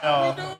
No.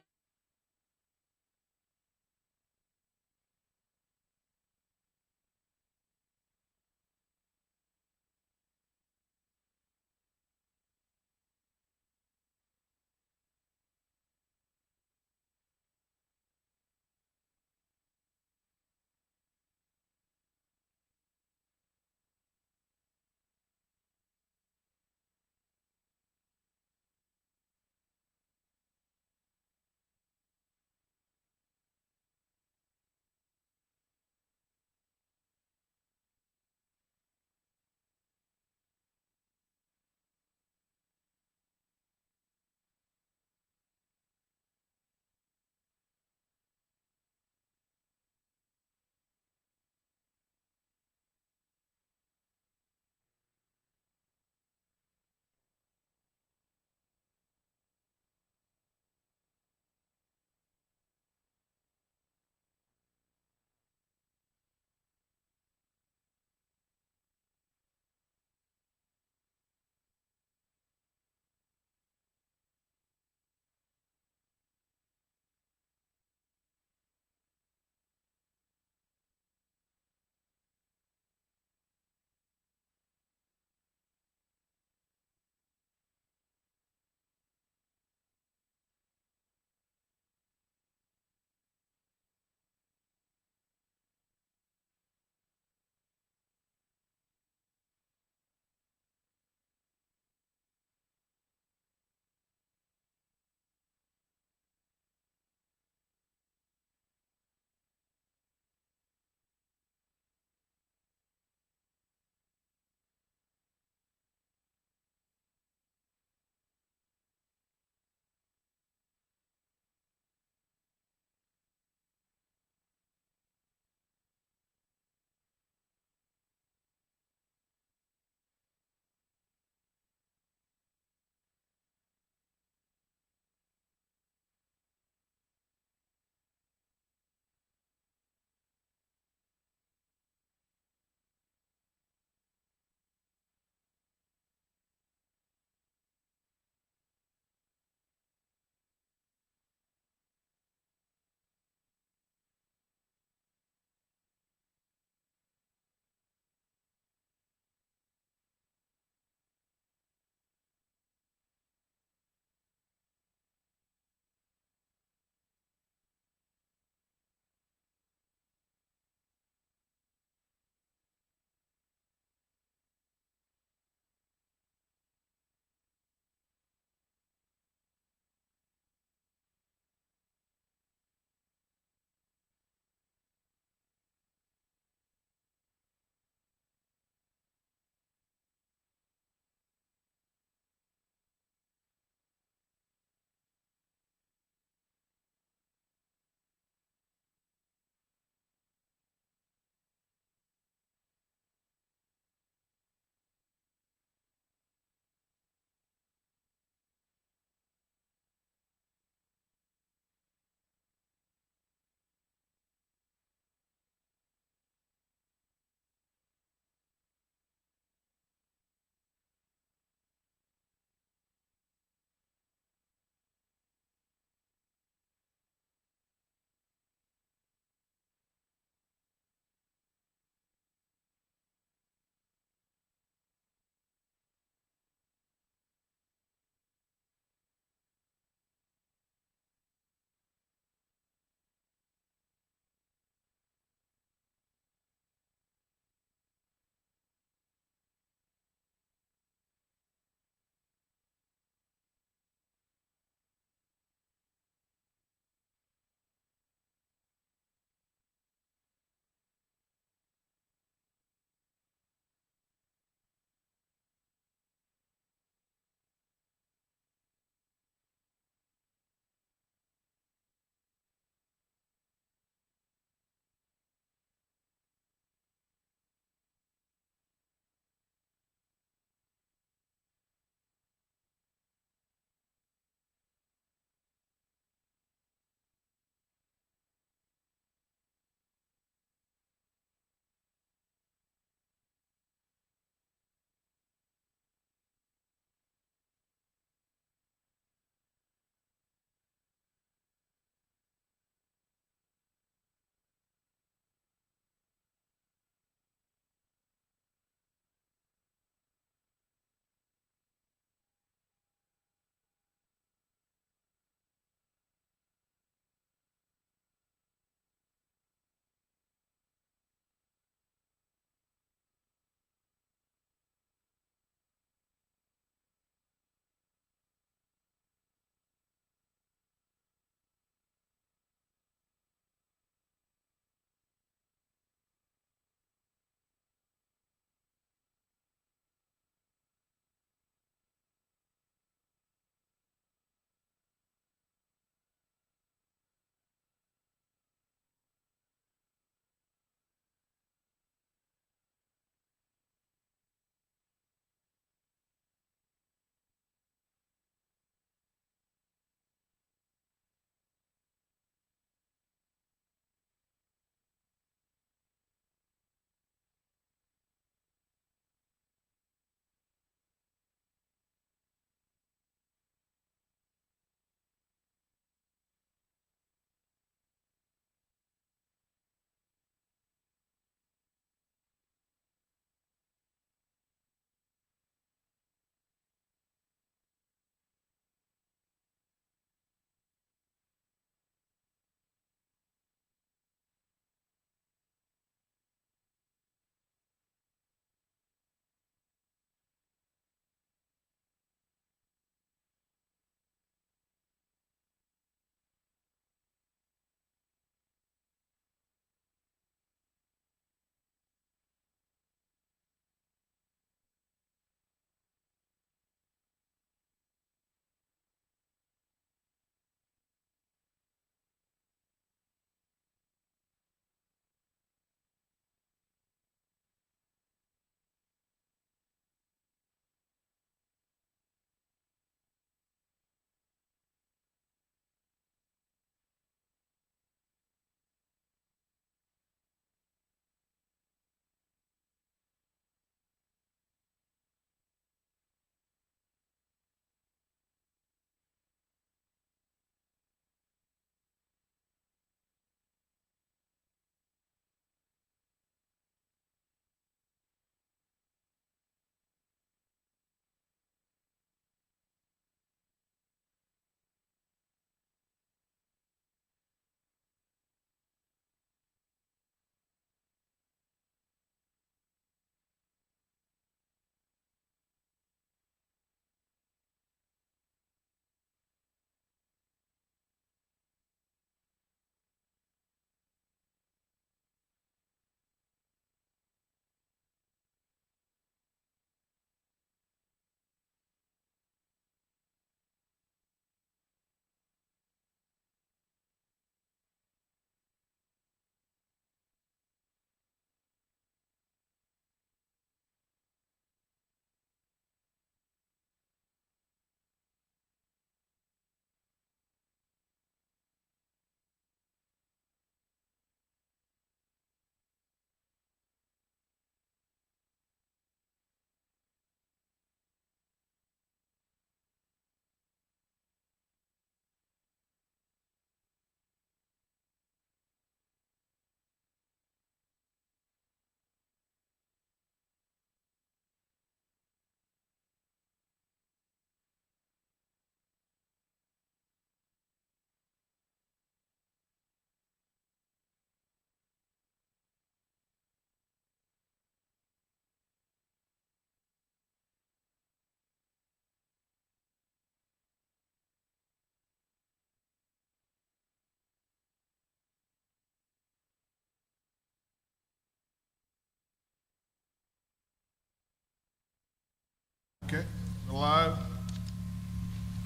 Alive.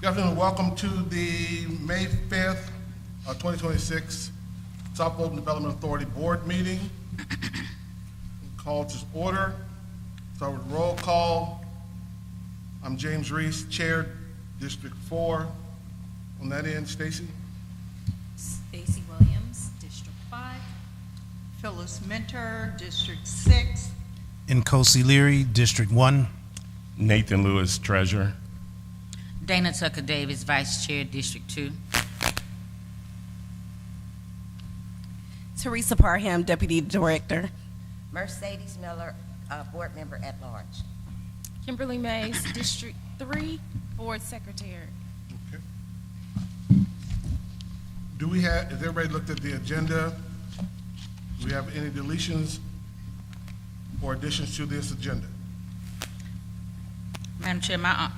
Good afternoon. Welcome to the May 5th, 2026 South Fulton Development Authority Board meeting. Call to order. Start with roll call. I'm James Reese, Chair, District 4. On that end, Stacy. Stacy Williams, District 5. Phyllis Minter, District 6. Nkosi Leary, District 1. Nathan Lewis, Treasurer. Dana Tucker Davis, Vice Chair, District 2. Teresa Parham, Deputy Director. Mercedes Miller, Board Member at Large. Kimberly Mays, District 3, Board Secretary. Okay. Has everybody looked at the agenda? Do we have any deletions or additions to this agenda? Madam Chair, I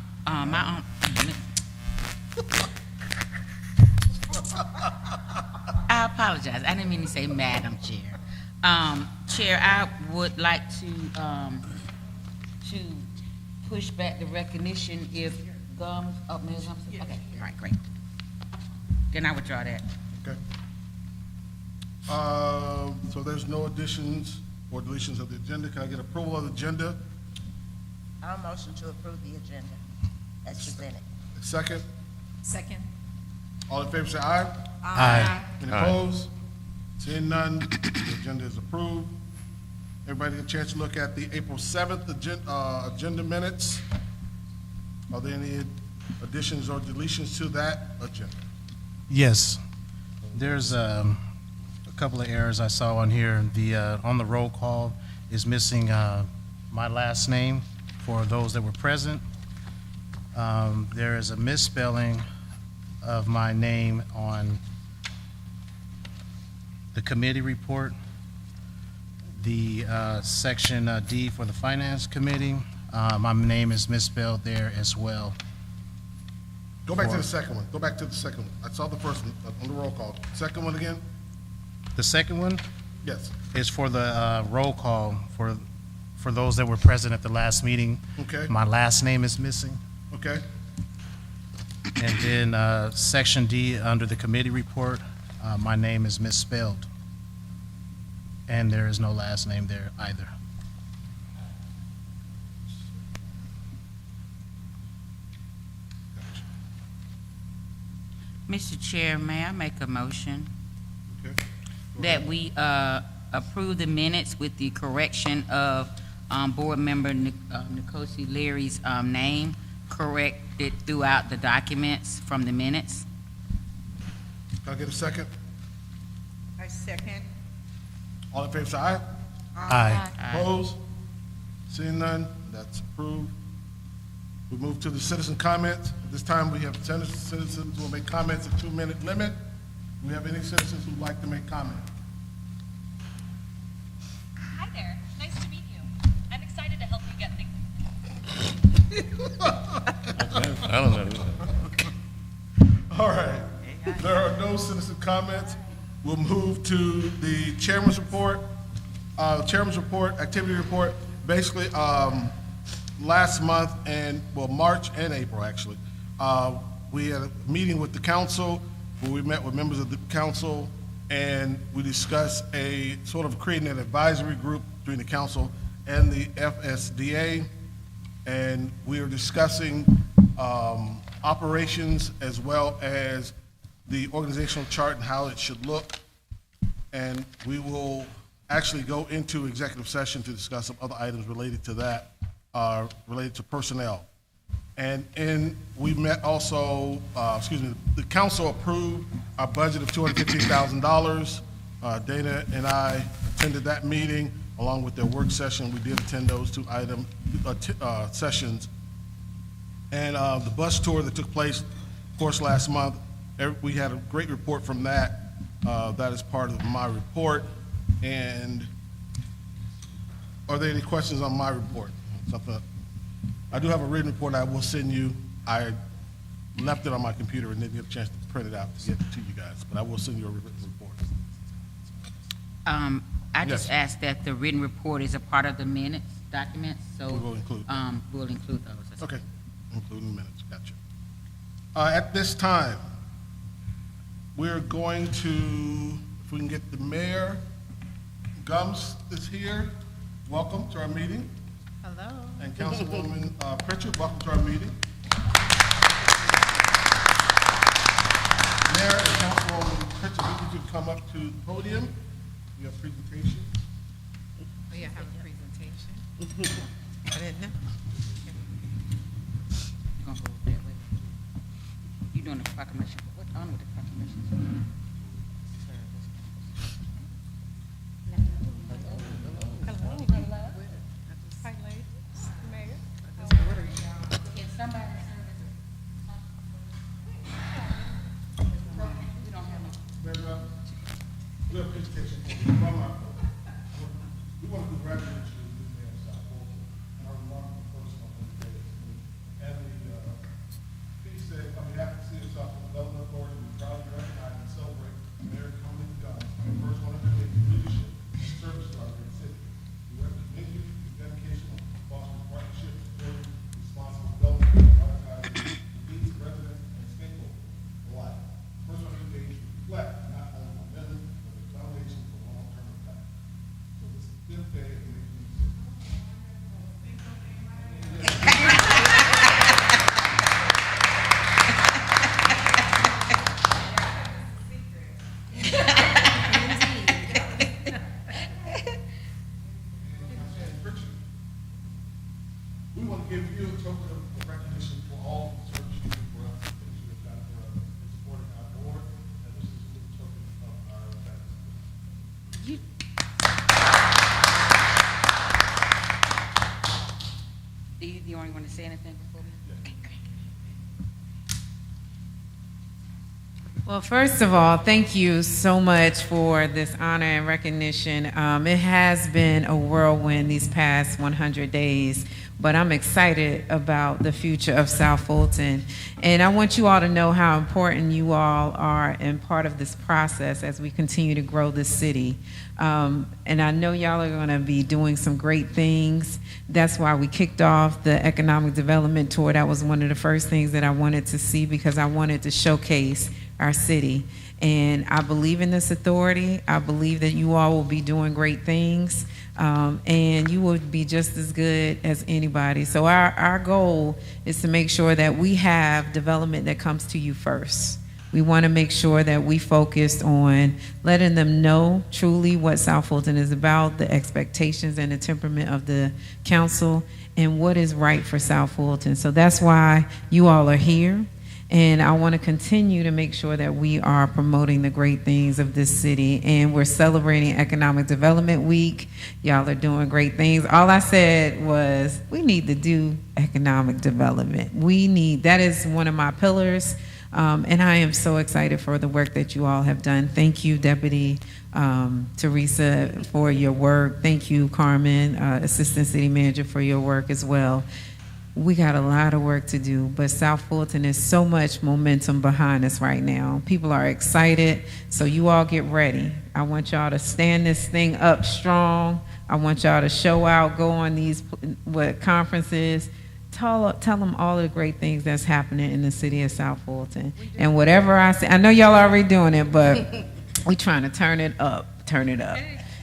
apologize. I didn't mean to say Madam Chair. Chair, I would like to push back the recognition if Gums, Mayor Gums, okay, all right, great. Then I withdraw that. Okay. So there's no additions or deletions of the agenda. Can I get approval of the agenda? I'll motion to approve the agenda as presented. Second. Second. All in favor say aye. Aye. Any Aye. opposed? Seeing none, the agenda is approved. Everybody get a chance to look at the April 7th agenda minutes. Are there any additions or deletions to that agenda? Yes. There's a couple of errors I saw on here. On the roll call is missing my last name for those that were present. There is a misspelling of my name on the committee report. The section D for the Finance Committee, my name is misspelled there as well. Go back to the second one. Go back to the second one. I saw the first one on the roll call. Second one again? The second one Yes. is for the roll call for those that were present at the last meeting. Okay. My last name is missing. Okay. And then section D under the committee report, my name is misspelled. And there is no last name there either. Mr. Chair, may I make a motion Okay. that we approve the minutes with the correction of Board Member Nkosi Leary's name corrected throughout the documents from the minutes? Can I get a second? I second. All in favor say aye. Aye. Opposed? Seeing none, that's approved. We move to the citizen comments. At this time, we have 10 citizens who will make comments, a 2-minute limit. Do we have any citizens who'd like to make comment? Hi there. Nice to meet you. I'm excited to help you get things. I don't know. All right. There are no citizen comments. We'll move to the chairman's report. Activity report. Basically, last month March and April actually, we had a meeting with the council where we met with members of the council and we discussed a sort of creating an advisory group between the council and the SFDA. And we are discussing operations as well as the organizational chart and how it should look. And we will actually go into executive session to discuss some other items related to that, related to personnel. And we met also, the council approved our budget of $215,000. Dana and I attended that meeting along with their work session. We did attend those two sessions. And the bus tour that took place, of course, last month, we had a great report from that. That is part of my report. And are there any questions on my report? I do have a written report I will send you. I left it on my computer and didn't get a chance to print it out to get it to you guys, but I will send you a written report. I just Yes. asked that the written report is a part of the minutes documents, so. We will include that. We'll include those. Okay. Including minutes, gotcha. At this time, we're going to, if we can get the mayor, Gums is here. Welcome to our meeting. Hello. And Councilwoman Pritchard, welcome to our meeting. Mayor and Councilwoman Pritchard, we need you to come up to the podium. We have presentation. We have a presentation. I didn't know. You gonna go that way? You doing the proclamation? What on with the proclamation? Hi, ladies. Mayor. Can somebody we don't have no. We have a presentation from our, we want to congratulate you, the mayor of South Fulton, and our remarkable person on this day. And he said, on behalf of the City of South Fulton Development Authority, we proudly recognize and celebrate Mayor Cummings Guns, the first 100 days of leadership and service to our great city. We recommend you for your dedication on fostering partnerships, supporting responsible development, and prioritizing the needs of residents and stakeholders alike. First 100 days reflect not only momentum, but the foundation for long-term impact. So this is the fifth day of making these. We want to give you a token of recognition for all the service you do for us, and things you have done for us, in supporting our board, and this is a token of our thanks. Do you only want to say anything before we? Well, first of all, thank you so much for this honor and recognition. It has been a whirlwind these past 100 days, but I'm excited about the future of South Fulton. And I want you all to know how important you all are in part of this process as we continue to grow this city. And I know y'all are going to be doing some great things. That's why we kicked off the economic development tour. That was one of the first things that I wanted to see because I wanted to showcase our city. And I believe in this authority. I believe that you all will be doing great things. And you will be just as good as anybody. So our goal is to make sure that we have development that comes to you first. We want to make sure that we focused on letting them know truly what South Fulton is about, the expectations and the temperament of the council, and what is right for South Fulton. So that's why you all are here. And I want to continue to make sure that we are promoting the great things of this city. And we're celebrating Economic Development Week. Y'all are doing great things. All I said was we need to do economic development. That is one of my pillars. And I am so excited for the work that you all have done. Thank you, Deputy Teresa, for your work. Thank you, Carmen, Assistant City Manager, for your work as well. We got a lot of work to do, but South Fulton is so much momentum behind us right now. People are excited, so you all get ready. I want y'all to stand this thing up strong. I want y'all to show out, go on these conferences, tell them all of the great things that's happening in the city of South Fulton. And whatever I say, I know y'all already doing it, but we're trying to turn it up.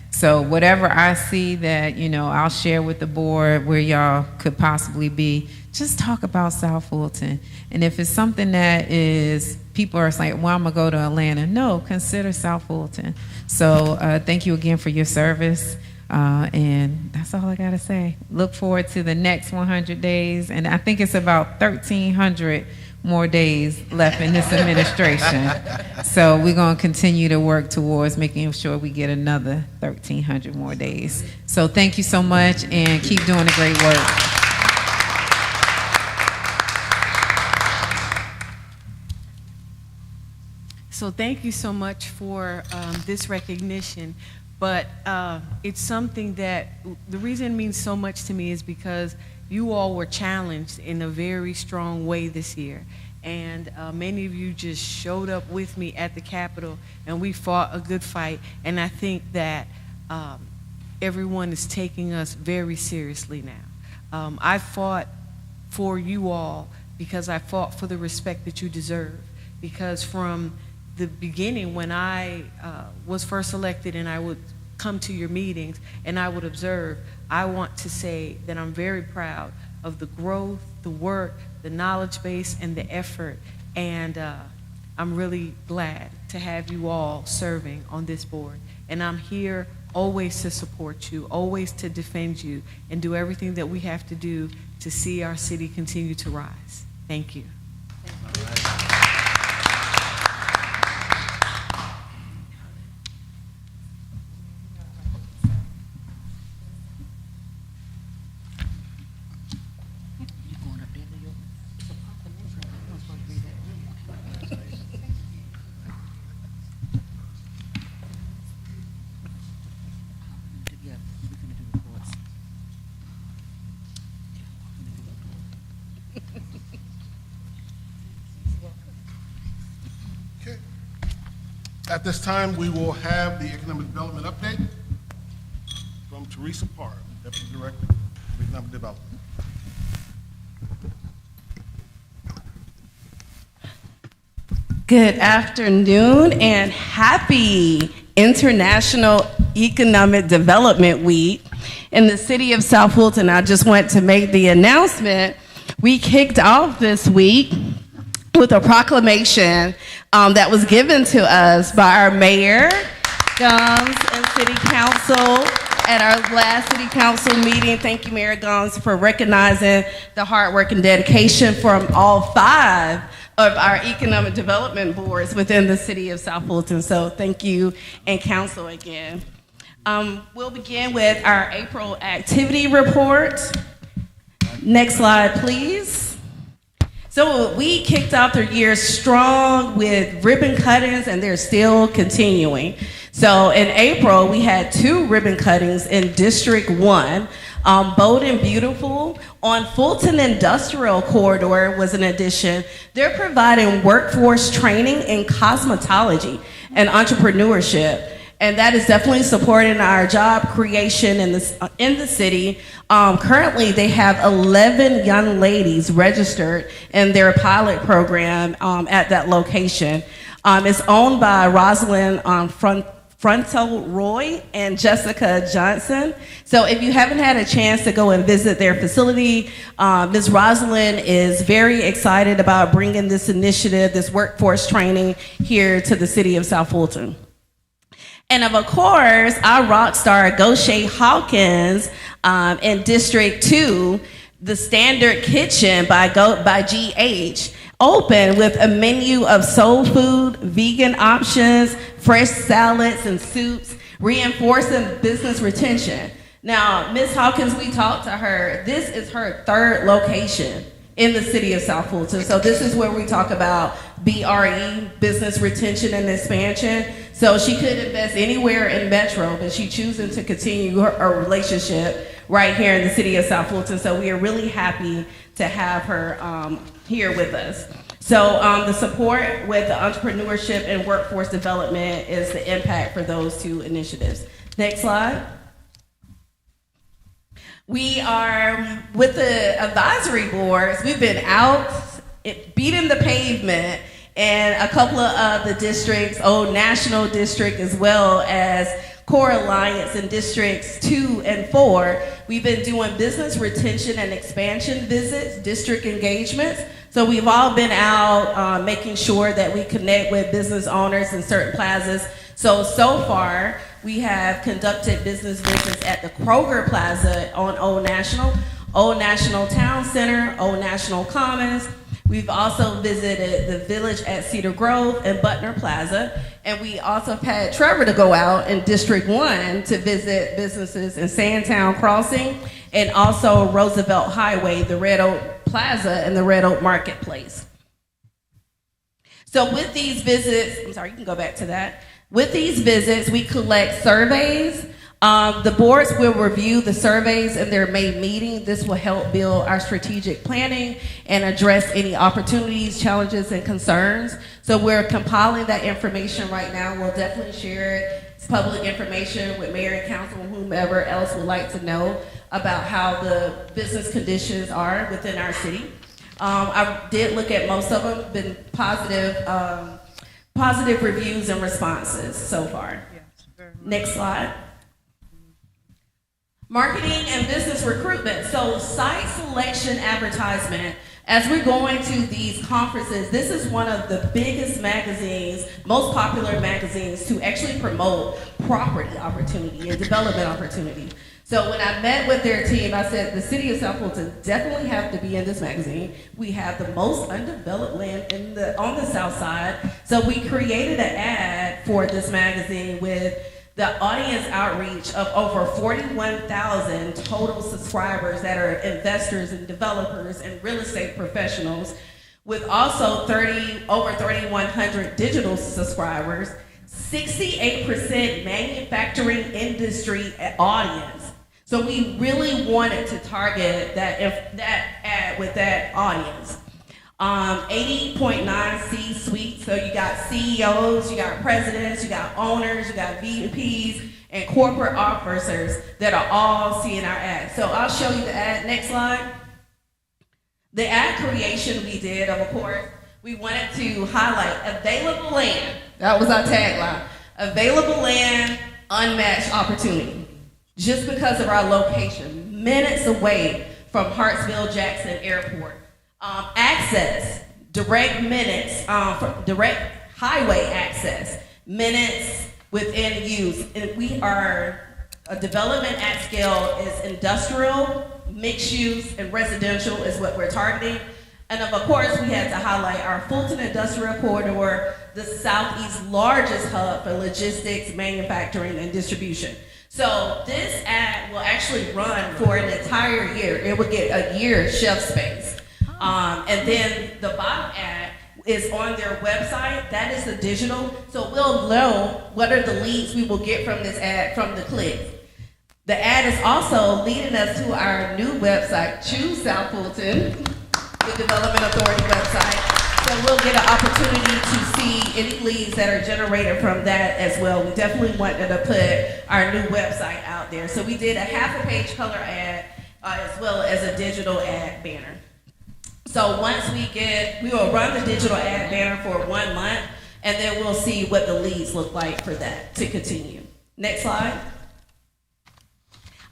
So whatever I see that, I'll share with the board where y'all could possibly be, just talk about South Fulton. And if it's something that is, people are like, well, I'm going to go to Atlanta. No, consider South Fulton. So thank you again for your service. And that's all I got to say. Look forward to the next 100 days. And I think it's about 1,300 more days left in this administration. So we're going to continue to work towards making sure we get another 1,300 more days. So thank you so much and keep doing the great work. So thank you so much for this recognition. But it's something that, the reason it means so much to me is because you all were challenged in a very strong way this year. And many of you just showed up with me at the Capitol, and we fought a good fight. And I think that everyone is taking us very seriously now. I fought for you all because I fought for the respect that you deserve. Because from the beginning, when I was first elected and I would come to your meetings and I would observe, I want to say that I'm very proud of the growth, the work, the knowledge base, and the effort. And I'm really glad to have you all serving on this board. And I'm here always to support you, always to defend you, and do everything that we have to do to see our city continue to rise. Thank you. Okay. At this time, we will have the economic development update from Teresa Parr, Deputy Director of Economic Development. Good afternoon and happy International Economic Development Week. In the city of South Fulton, I just want to make the announcement. We kicked off this week with a proclamation that was given to us by our mayor, Gumbs, and city council at our last city council meeting. Thank you, Mayor Gumbs, for recognizing the hard work and dedication from all 5 of our economic development boards within the city of South Fulton. So thank you and council again. We'll begin with our April activity report. Next slide, please. So we kicked off the year strong with ribbon cuttings, and they're still continuing. So in April, we had 2 ribbon cuttings in District 1. Bold and Beautiful on Fulton Industrial Corridor was an addition. They're providing workforce training in cosmetology and entrepreneurship. And that is definitely supporting our job creation in the city. Currently, they have 11 young ladies registered in their pilot program at that location. It's owned by Rosalind Fronto Roy and Jessica Johnson. So if you haven't had a chance to go and visit their facility, Ms. Rosalind is very excited about bringing this initiative, this workforce training here to the city of South Fulton. And of course, our rock star, Goshe Hawkins, in District 2, the Standard Kitchen by GH, opened with a menu of soul food, vegan options, fresh salads and soups, reinforcing business retention. Now, Ms. Hawkins, we talked to her. This is her 3rd location in the city of South Fulton. So this is where we talk about BRE, business retention and expansion. So she could invest anywhere in Metro, but she's choosing to continue her relationship right here in the city of South Fulton. So we are really happy to have her here with us. So the support with the entrepreneurship and workforce development is the impact for those 2 initiatives. Next slide. We are, with the advisory boards, we've been out beating the pavement in a couple of the districts, Old National District as well as Core Alliance in Districts 2 and 4. We've been doing business retention and expansion visits, district engagements. So we've all been out making sure that we connect with business owners in certain plazas. So far, we have conducted business visits at the Kroger Plaza on Old National Town Center, Old National Commons. We've also visited the Village at Cedar Grove and Butner Plaza. And we also have had Trevor to go out in District 1 to visit businesses in Sandtown Crossing and also Roosevelt Highway, the Red Oak Plaza and the Red Oak Marketplace. So with these visits, I'm sorry, you can go back to that. With these visits, we collect surveys. The boards will review the surveys in their May meeting. This will help build our strategic planning and address any opportunities, challenges, and concerns. So we're compiling that information right now. We'll definitely share it public information with mayor and council and whomever else would like to know about how the business conditions are within our city. I did look at most of them, been positive reviews and responses so far. Next slide. Marketing and business recruitment. So site selection advertisement. As we're going to these conferences, this is one of the biggest magazines, most popular magazines to actually promote property opportunity and development opportunity. So when I met with their team, I said the city of South Fulton definitely have to be in this magazine. We have the most undeveloped land on the south side. So we created an ad for this magazine with the audience outreach of over 41,000 total subscribers that are investors and developers and real estate professionals, with also over 3,100 digital subscribers, 68% manufacturing industry audience. So we really wanted to target that ad with that audience. 80.9 C-suite, so you got CEOs, you got presidents, you got owners, you got VPs, and corporate officers that are all seeing our ad. So I'll show you the ad, next slide. The ad creation we did, of course, we wanted to highlight available land. That was our tagline. Available land, unmatched opportunity. Just because of our location, minutes away from Hartsville-Jackson Airport. Access, direct minutes, direct highway access, minutes within use. And we are, a development at scale is industrial, mixed use, and residential is what we're targeting. And of course, we had to highlight our Fulton Industrial Corridor, the Southeast's largest hub for logistics, manufacturing, and distribution. So this ad will actually run for an entire year. It will get a year shelf space. And then the bottom ad is on their website. That is the digital. So we'll know what are the leads we will get from this ad, from the clicks. The ad is also leading us to our new website, Choose South Fulton, the Development Authority website. So we'll get an opportunity to see any leads that are generated from that as well. We definitely wanted to put our new website out there. So we did a half a page color ad as well as a digital ad banner. So once we will run the digital ad banner for 1 month, and then we'll see what the leads look like for that to continue. Next slide.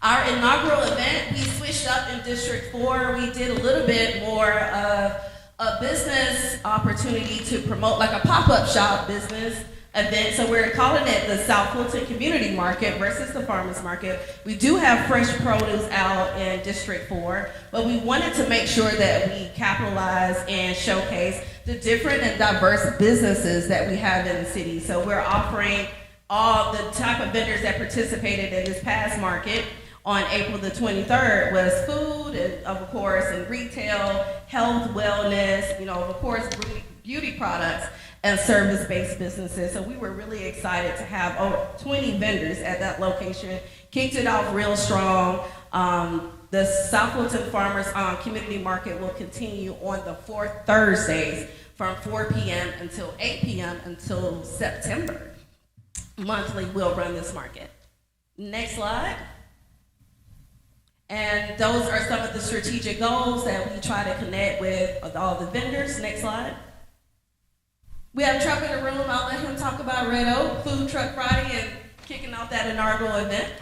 Our inaugural event, we switched up in District 4. We did a little bit more of a business opportunity to promote, like a pop-up shop business event. So we're calling it the South Fulton Community Market versus the Farmers Market. We do have fresh produce out in District 4, but we wanted to make sure that we capitalize and showcase the different and diverse businesses that we have in the city. So we're offering all the type of vendors that participated in this past market on April the 23rd was food, and of course, and retail, health, wellness, of course, beauty products, and service-based businesses. So we were really excited to have over 20 vendors at that location. Kicked it off real strong. The South Fulton Farmers Community Market will continue on the 4th Thursdays from 4 p.m. until 8 p.m. until September. Monthly, we'll run this market. Next slide. And those are some of the strategic goals that we try to connect with all the vendors. Next slide. We have Trump in the room. I'll let him talk about Red Oak Food Truck Friday and kicking off that inaugural event.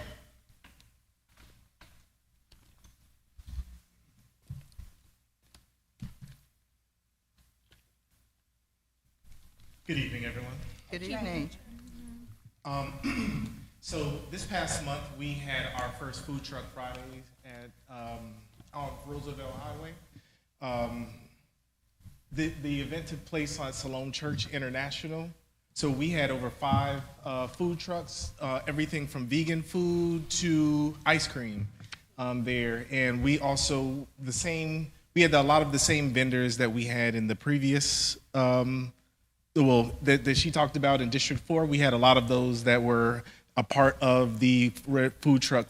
Good evening, everyone. Good evening. So this past month, we had our first Food Truck Fridays at on Roosevelt Highway. The event took place at Salome Church International. So we had over 5 food trucks, everything from vegan food to ice cream there. And we also, we had a lot of the same vendors that we had in the previous, that she talked about in District 4. We had a lot of those that were a part of the Food Truck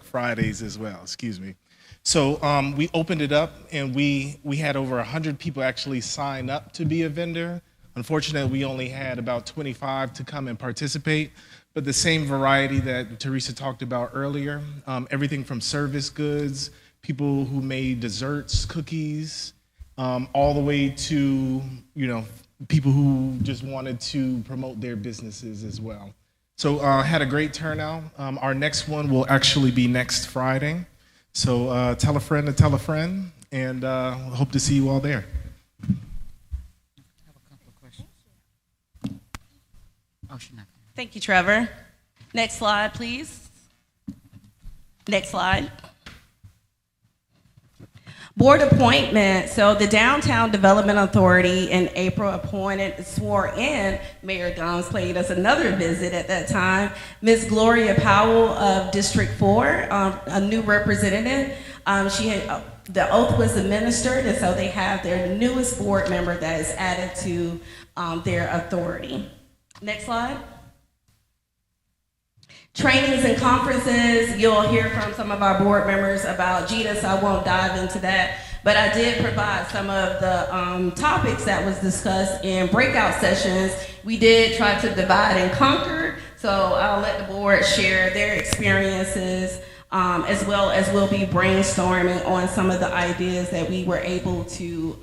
Fridays as well, excuse me. So we opened it up, and we had over 100 people actually sign up to be a vendor Unfortunately, we only had about 25 to come and participate, but the same variety that Teresa talked about earlier, everything from service goods, people who made desserts, cookies, all the way to, people who just wanted to promote their businesses as well. So had a great turnout. Our next one will actually be next Friday. So tell a friend to tell a friend, and hope to see you all there. Thank you, Trevor. Next slide, please. Next slide. Board appointment. So the Downtown Development Authority in April appointed, swore in, Mayor Gomes paid us another visit at that time, Ms. Gloria Powell of District 4, a new representative. The oath was administered, and so they have their newest board member that is added to their authority. Next slide. Trainings and conferences, you'll hear from some of our board members about GITA, so I won't dive into that. But I did provide some of the topics that was discussed in breakout sessions. We did try to divide and conquer, so I'll let the board share their experiences, as well as we'll be brainstorming on some of the ideas that we were able to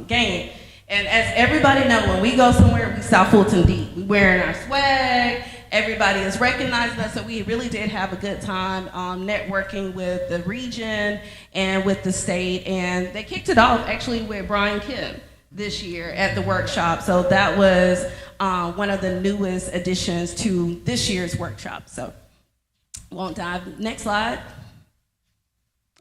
gain. And as everybody knows, when we go somewhere, we South Fulton deep. We wearing our swag. Everybody is recognizing us, so we really did have a good time networking with the region and with the state. And they kicked it off actually with Brian Kim this year at the workshop. So that was one of the newest additions to this year's workshop. So won't dive. Next slide.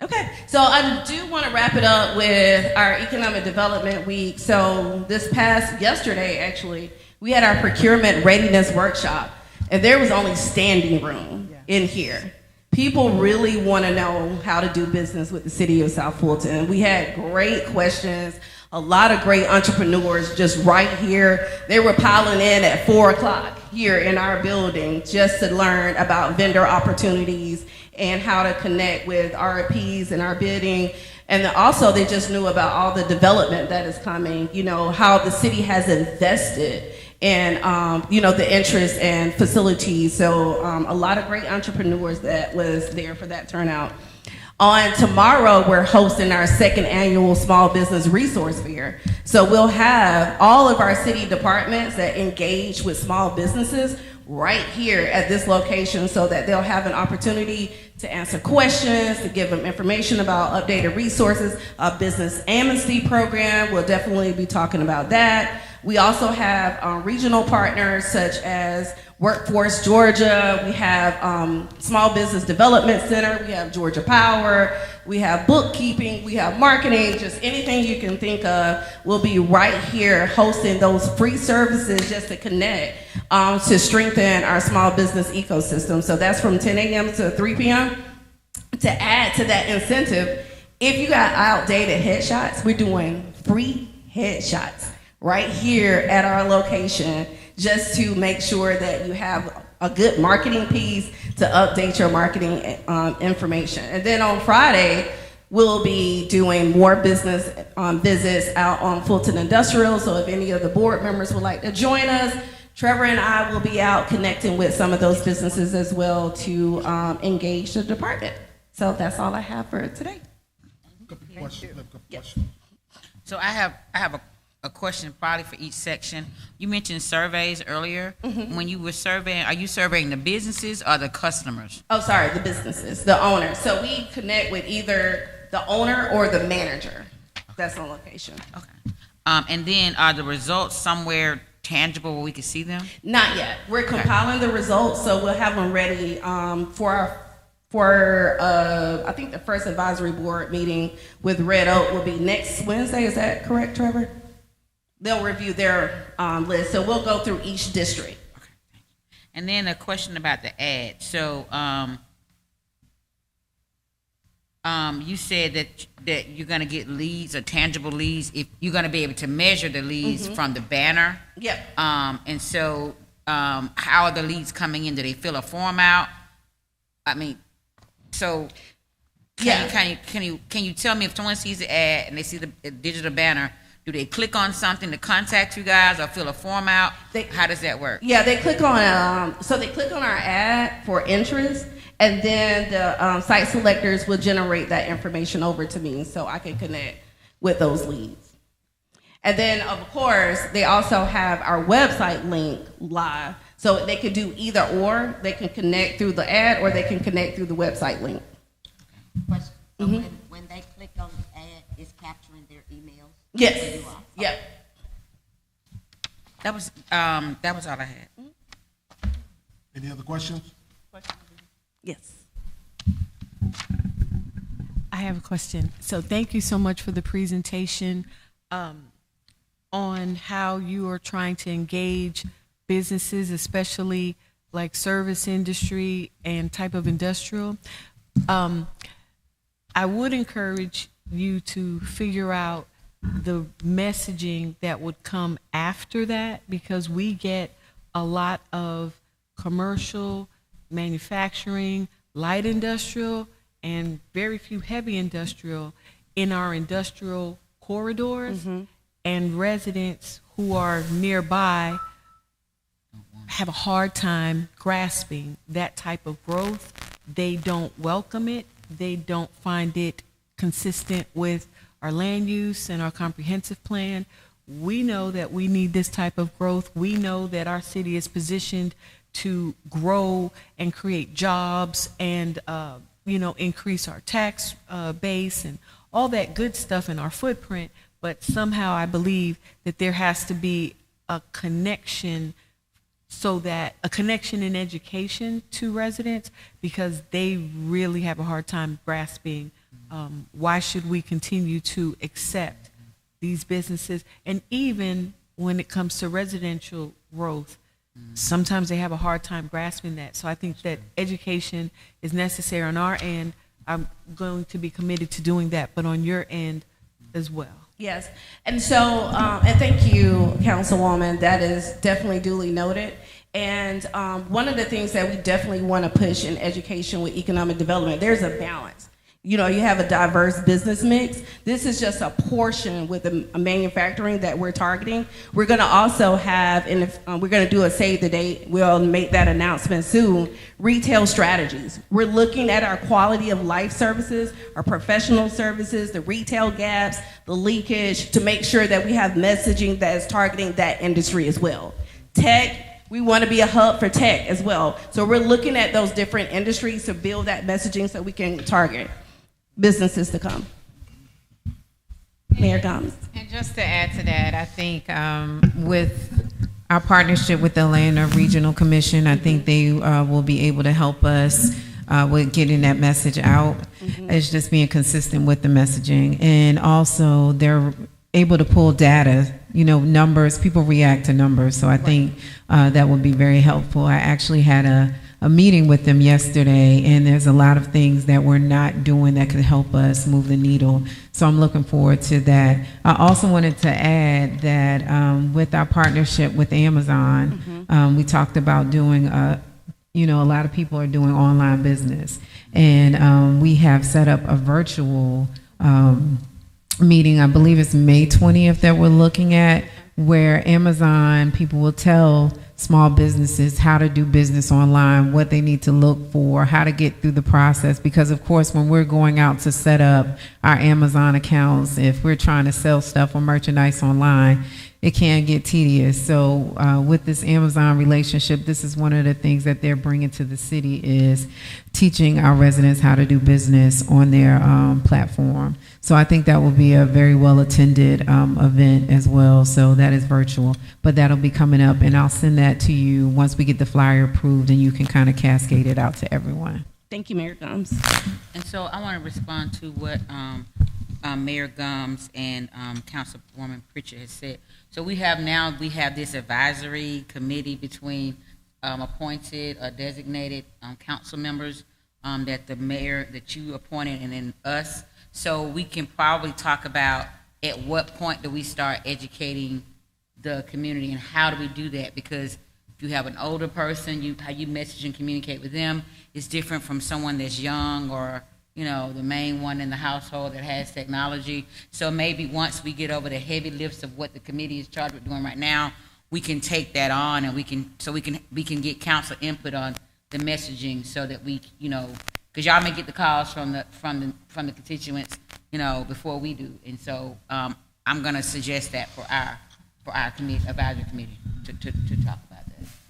Okay, so I do want to wrap it up with our Economic Development Week. So yesterday actually, we had our procurement readiness workshop, and there was only standing room in here. People really want to know how to do business with the city of South Fulton. We had great questions, a lot of great entrepreneurs just right here. They were piling in at 4 o'clock here in our building just to learn about vendor opportunities and how to connect with RFPs and our bidding. And then also they just knew about all the development that is coming, how the city has invested in, the interest and facilities. So a lot of great entrepreneurs that was there for that turnout. On tomorrow, we're hosting our second annual Small Business Resource Fair. So we'll have all of our city departments that engage with small businesses right here at this location so that they'll have an opportunity to answer questions, to give them information about updated resources. A business amnesty program, we'll definitely be talking about that. We also have regional partners such as Workforce Georgia, we have Small Business Development Center, we have Georgia Power, we have bookkeeping, we have marketing, just anything you can think of. We'll be right here hosting those free services just to connect, to strengthen our small business ecosystem. So that's from 10 a.m. to 3 p.m. To add to that incentive, if you got outdated headshots, we're doing free headshots right here at our location, just to make sure that you have a good marketing piece to update your marketing information. And then on Friday, we'll be doing more business visits out on Fulton Industrial. So if any of the board members would like to join us, Trevor and I will be out connecting with some of those businesses as well to engage the department. So that's all I have for today. So I have a question probably for each section. You mentioned surveys earlier. Mm-hmm. When you were surveying, are you surveying the businesses or the customers? Oh, sorry, the businesses, the owners. So we connect with either the owner or the manager. That's on location. Okay. And then are the results somewhere tangible where we can see them? Not yet. We're compiling the results, so we'll have them ready for I think the first advisory board meeting with Red Oak will be next Wednesday. Is that correct, Trevor? They'll review their list, so we'll go through each district. Okay. And then a question about the ad. So you said that you're going to get leads or tangible leads if you're going to be able to measure the leads from the banner. Yep. And so how are the leads coming in? Do they fill a form out? I mean, so can you tell me if someone sees the ad and they see the digital banner, do they click on something to contact you guys or fill a form out? How does that work? Yeah, they click on, so they click on our ad for interest, and then the site selectors will generate that information over to me so I can connect with those leads. And then, of course, they also have our website link live, so they could do either or. They can connect through the ad or they can connect through the website link. Question. So when they click on the ad, it's capturing their emails? Yes. Yep. That was all I had. Any other questions? Yes. I have a question. So thank you so much for the presentation on how you are trying to engage businesses, especially like service industry and type of industrial. I would encourage you to figure out the messaging that would come after that, because we get a lot of commercial, manufacturing, light industrial, and very few heavy industrial in our industrial corridors, and residents who are nearby have a hard time grasping that type of growth. They don't welcome it. They don't find it consistent with our land use and our comprehensive plan. We know that we need this type of growth. We know that our city is positioned to grow and create jobs and increase our tax base and all that good stuff in our footprint. But somehow I believe that there has to be a connection, so that a connection in education to residents, because they really have a hard time grasping why should we continue to accept these businesses. And even when it comes to residential growth, sometimes they have a hard time grasping that. So I think that education is necessary on our end. I'm going to be committed to doing that, but on your end as well. Yes, and so, and thank you, Councilwoman, that is definitely duly noted. And one of the things that we definitely want to push in education with economic development, there's a balance. You know, you have a diverse business mix. This is just a portion with the manufacturing that we're targeting. We're going to also have, and if we're going to do a save the date, we'll make that announcement soon, retail strategies. We're looking at our quality of life services, our professional services, the retail gaps, the leakage, to make sure that we have messaging that is targeting that industry as well. Tech, we want to be a hub for tech as well. So we're looking at those different industries to build that messaging so we can target businesses to come. Mayor Gomes. And just to add to that, I think with our partnership with the Atlanta Regional Commission, I think they will be able to help us with getting that message out. It's just being consistent with the messaging. And also they're able to pull data, numbers. People react to numbers. So I think that would be very helpful. I actually had a meeting with them yesterday, and there's a lot of things that we're not doing that could help us move the needle. So I'm looking forward to that. I also wanted to add that with our partnership with Amazon, we talked about doing a lot of people are doing online business, and we have set up a virtual meeting. I believe it's May 20th that we're looking at, where Amazon people will tell small businesses how to do business online, what they need to look for, how to get through the process. Because of course, when we're going out to set up our Amazon accounts, if we're trying to sell stuff or merchandise online, it can get tedious. So with this Amazon relationship, this is one of the things that they're bringing to the city, is teaching our residents how to do business on their platform. So I think that will be a very well attended event as well. So that is virtual, but that'll be coming up, and I'll send that to you once we get the flyer approved, and you can kind of cascade it out to everyone. Thank you, Mayor Gomes. And so I want to respond to what Mayor Gomes and Councilwoman Pritchard has said. So we have this advisory committee between appointed or designated council members that the mayor, that you appointed, and then us. So we can probably talk about at what point do we start educating the community, and how do we do that? Because if you have an older person, how you message and communicate with them is different from someone that's young or you know, the main one in the household that has technology. So maybe once we get over the heavy lifts of what the committee is charged with doing right now, we can take that on and we can get council input on the messaging so that we, you know, because y'all may get the calls from the constituents, you know, before we do. And so I'm gonna suggest that for our committee, advisory committee, to talk about that.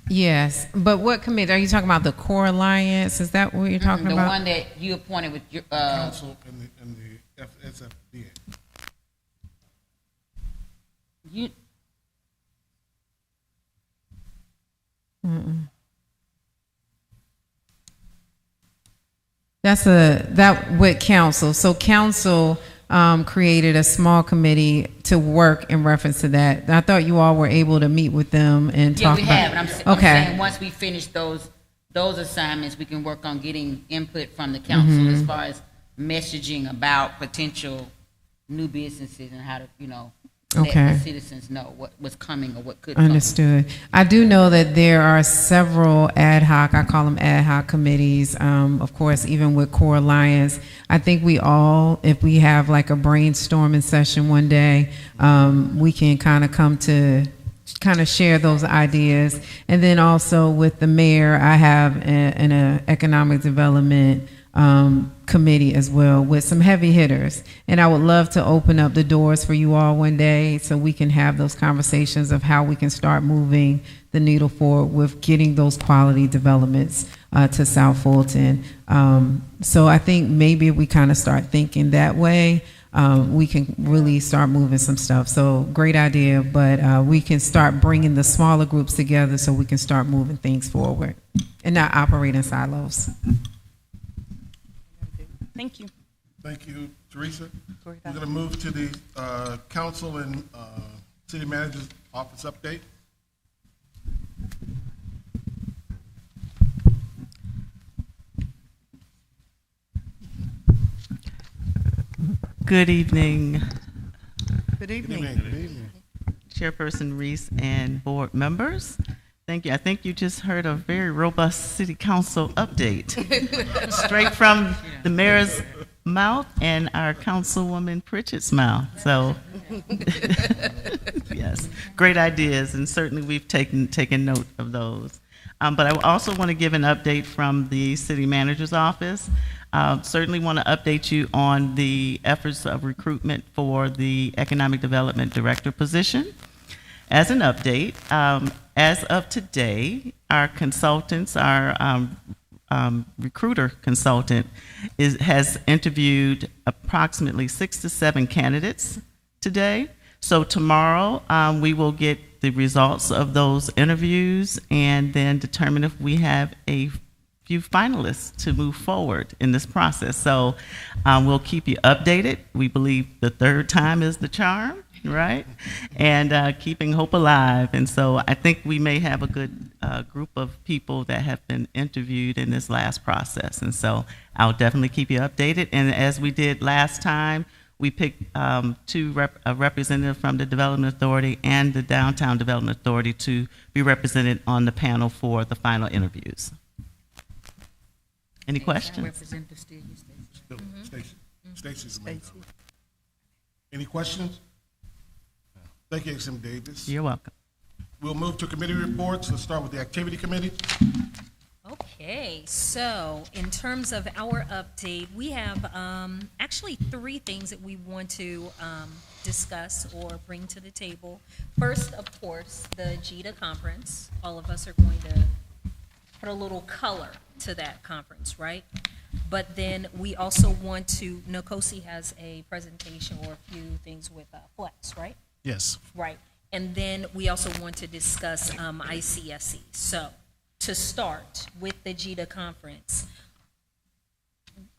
Yes, but what committee? Are you talking about the Core Alliance? Is that what you're talking The about? one that you appointed with your, Council and the SFDA. you, That with council. So council created a small committee to work in reference to that. I thought you all were able to meet with them and yeah, talk we about. have, and I'm Okay. saying once we finish those assignments, we can work on getting input from the council as far as messaging about potential new businesses and how to, you know, let Okay. the citizens know what's coming or what could come. Understood. I do know that there are several ad hoc, I call them ad hoc committees, of course, even with Core Alliance. I think we all, if we have like a brainstorming session one day, we can kind of come to kind of share those ideas. And then also with the mayor, I have an economic development committee as well with some heavy hitters. And I would love to open up the doors for you all one day so we can have those conversations of how we can start moving the needle forward with getting those quality developments to South Fulton. So I think maybe if we kind of start thinking that way, we can really start moving some stuff. So great idea, but we can start bringing the smaller groups together so we can start moving things forward and not operate in silos. Thank you. Thank you, Teresa. We're going to move to the council and city manager's office update. Good evening, Good Good evening. evening. Good evening. Chairperson Reese and board members. Thank you. I think you just heard a very robust city council update, straight from the mayor's mouth and our councilwoman Pritchett's mouth. So, yes, great ideas, and certainly we've taken note of those. But I also want to give an update from the city manager's office. Certainly want to update you on the efforts of recruitment for the economic development director position. As an update, as of today, our consultants, our recruiter consultant has interviewed approximately 6 to 7 candidates today. So tomorrow, we will get the results of those interviews and then determine if we have a few finalists to move forward in this process. So we'll keep you updated. We believe the third time is the charm, right? And keeping hope alive. And so I think we may have a good group of people that have been interviewed in this last process. And so I'll definitely keep you updated. And as we did last time, we picked a representative from the Development Authority and the Downtown Development Authority to be represented on the panel for the final interviews. Any questions? Representative Steele, you stay. Stacy's the main comment. Any questions? Thank you, XM Davis. You're welcome. We'll move to committee reports. Let's start with the activity committee. Okay, so in terms of our update, we have actually 3 things that we want to discuss or bring to the table. First, of course, the GETA conference. All of us are going to put a little color to that conference, right? But then we also want to, Nkosi has a presentation or a few things with Flex, right? Yes. Right. And then we also want to discuss ICSE. So to start with the GETA conference,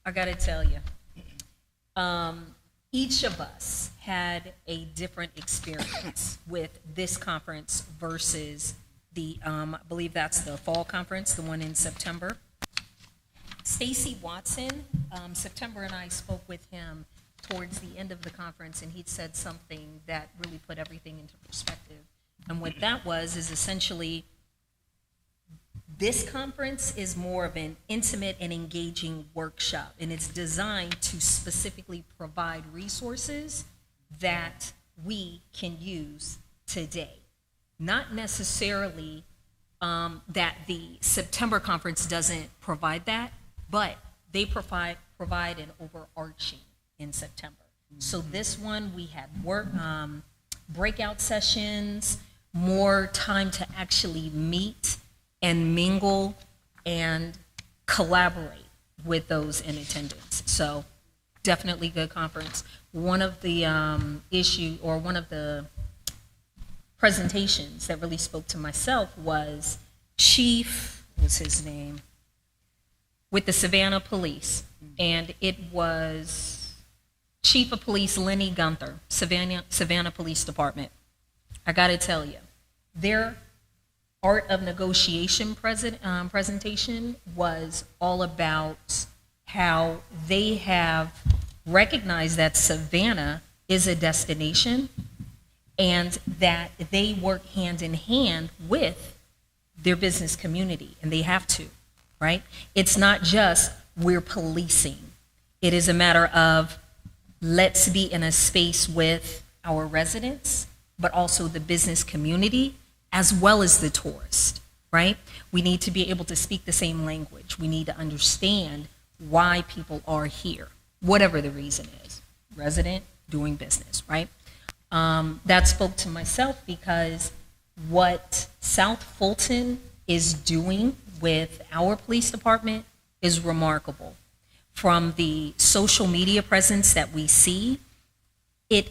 I got to tell you, each of us had a different experience with this conference versus the, I believe that's the fall conference, the one in September. Stacy Watson, September and I spoke with him towards the end of the conference, and he'd said something that really put everything into perspective. And what that was is essentially This conference is more of an intimate and engaging workshop, and it's designed to specifically provide resources that we can use today. Not necessarily that the September conference doesn't provide that, but they provide an overarching in September. So this one, we had breakout sessions, more time to actually meet and mingle and collaborate with those in attendance. So definitely good conference. One of the one of the presentations that really spoke to myself was Chief, what's his name, with the Savannah Police. And it was Chief of Police Lenny Gunther, Savannah Police Department. I gotta tell you, their Art of Negotiation presentation was all about how they have recognized that Savannah is a destination and that they work hand in hand with their business community, and they have to, right? It's not just we're policing. It is a matter of let's be in a space with our residents, but also the business community, as well as the tourist, right? We need to be able to speak the same language. We need to understand why people are here, whatever the reason is. Resident, doing business, right? That spoke to myself because what South Fulton is doing with our police department is remarkable. From the social media presence that we see, it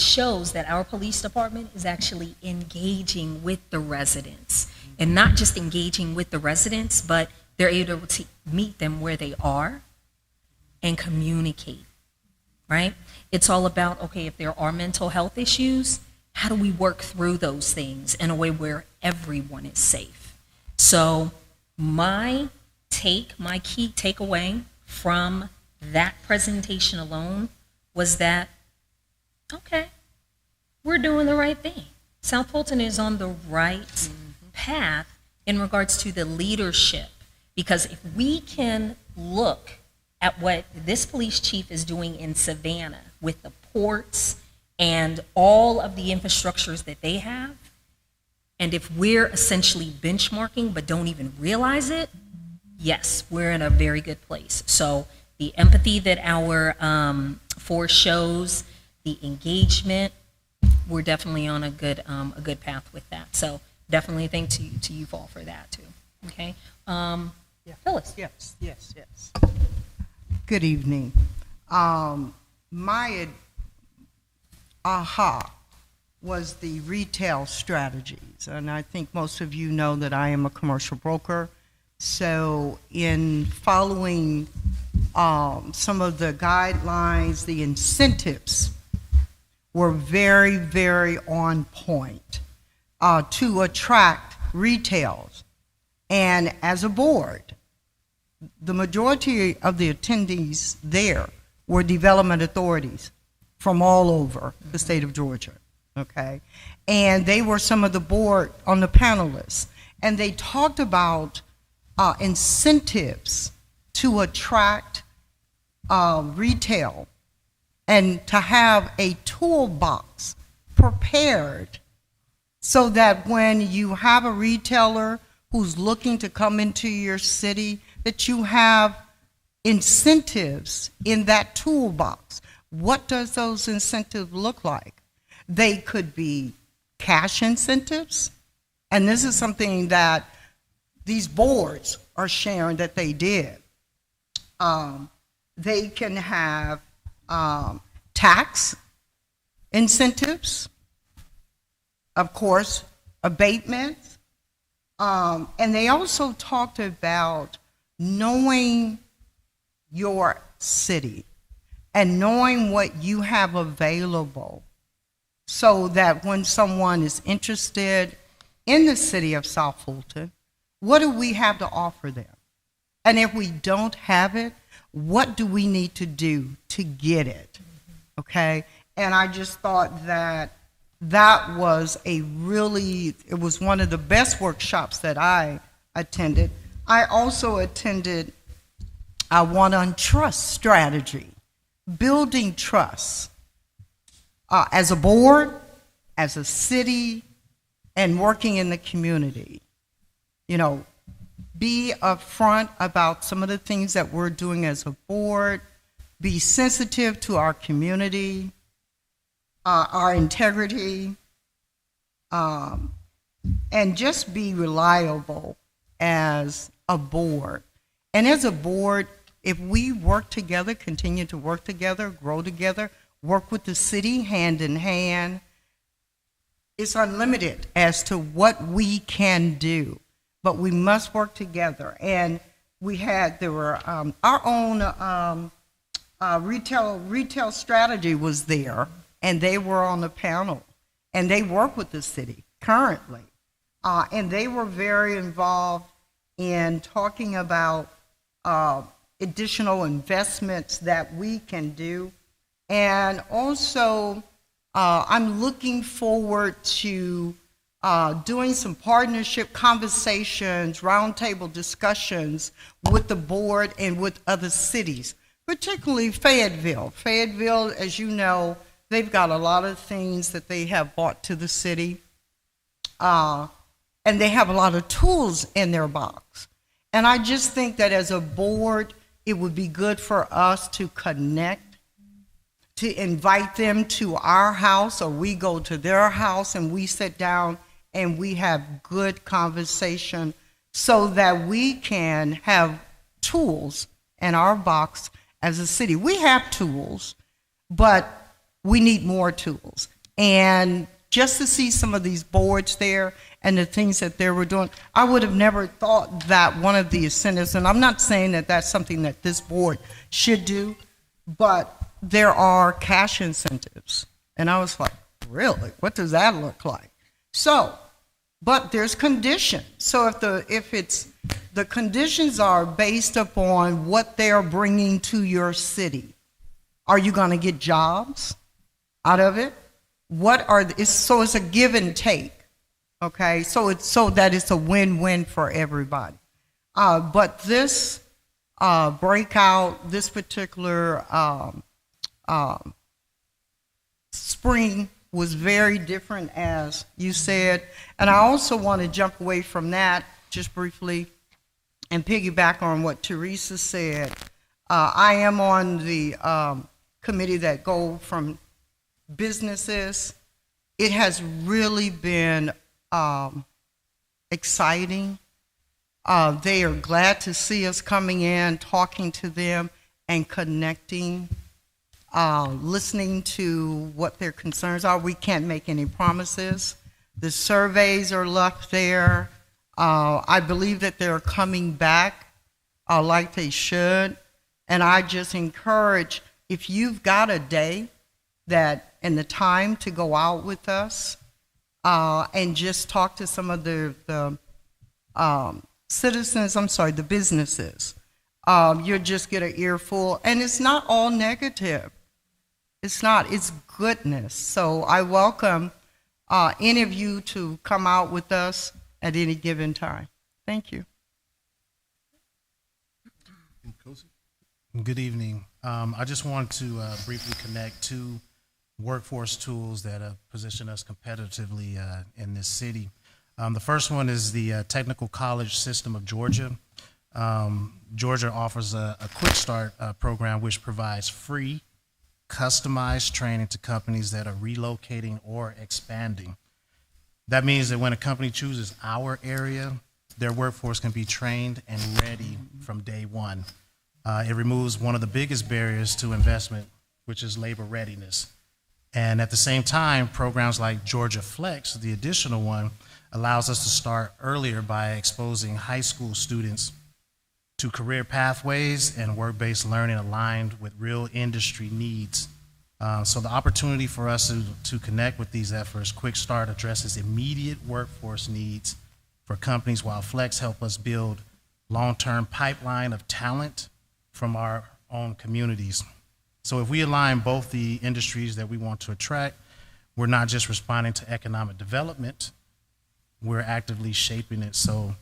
shows that our police department is actually engaging with the residents. And not just engaging with the residents, but they're able to meet them where they are and communicate, right? It's all about, okay, if there are mental health issues, how do we work through those things in a way where everyone is safe? So my key takeaway from that presentation alone was that, okay, we're doing the right thing. South Fulton is on the right path in regards to the leadership, because if we can look at what this police chief is doing in Savannah with the ports and all of the infrastructures that they have, and if we're essentially benchmarking but don't even realize it, yes, we're in a very good place. So the empathy that our force shows, the engagement, we're definitely on a good path with that. So definitely thank to you all for that too. Okay, Phyllis. Yes. Good evening. My aha was the retail strategies, and I think most of you know that I am a commercial broker. So in following some of the guidelines, the incentives were very, very on point to attract retails. And as a board, the majority of the attendees there were development authorities from all over the state of Georgia, okay? And they were some of the board on the panelists. And they talked about incentives to attract retail and to have a toolbox prepared so that when you have a retailer who's looking to come into your city, that you have incentives in that toolbox. What does those incentives look like? They could be cash incentives, and this is something that these boards are sharing that they did. They can have tax incentives, of course, abatements, and they also talked about knowing your city and knowing what you have available so that when someone is interested in the city of South Fulton, what do we have to offer them? And if we don't have it, what do we need to do to get it? Okay? And I just thought that that was it was one of the best workshops that I attended. I also attended one on trust strategy, building trust as a board, as a city, and working in the community. You know, be upfront about some of the things that we're doing as a board, be sensitive to our community, our integrity, and just be reliable as a board. And as a board, if we work together, continue to work together, grow together, work with the city hand in hand, it's unlimited as to what we can do. But we must work together. And there were our own retail strategy was there, and they were on the panel, and they work with the city currently. And they were very involved in talking about additional investments that we can do. And also, I'm looking forward to doing some partnership conversations, roundtable discussions with the board and with other cities, particularly Fayetteville. Fayetteville, as you know, they've got a lot of things that they have brought to the city, and they have a lot of tools in their box. And I just think that as a board, it would be good for us to connect, to invite them to our house, or we go to their house and we sit down and we have good conversation so that we can have tools in our box as a city. We have tools, but we need more tools. And just to see some of these boards there and the things that they were doing, I would have never thought that one of the incentives, and I'm not saying that that's something that this board should do, but there are cash incentives. And I was like, really? What does that look like? So, but there's conditions. So if the conditions are based upon what they're bringing to your city, are you going to get jobs out of it? So it's a give and take, okay? So that it's a win-win for everybody. But this breakout, this particular spring was very different, as you said. And I also want to jump away from that just briefly and piggyback on what Teresa said. I am on the committee that go from businesses. It has really been exciting. They are glad to see us coming in, talking to them, and connecting, listening to what their concerns are. We can't make any promises. The surveys are left there. I believe that they're coming back like they should. And I just encourage, if you've got a day and the time to go out with us and just talk to some of the businesses, you'll just get an earful. And it's not all negative. It's not, it's goodness. So I welcome any of you to come out with us at any given time. Thank you. Good evening. I just want to briefly connect two workforce tools that position us competitively in this city. The first one is the Technical College System of Georgia. Georgia offers a Quick Start program which provides free, customized training to companies that are relocating or expanding. That means that when a company chooses our area, their workforce can be trained and ready from day one. It removes one of the biggest barriers to investment, which is labor readiness. And at the same time, programs like Georgia Flex, the additional one, allows us to start earlier by exposing high school students to career pathways and work-based learning aligned with real industry needs. So the opportunity for us to connect with these efforts, Quick Start addresses immediate workforce needs for companies, while Flex help us build long-term pipeline of talent from our own communities. So if we align both the industries that we want to attract, we're not just responding to economic development, we're actively shaping it. So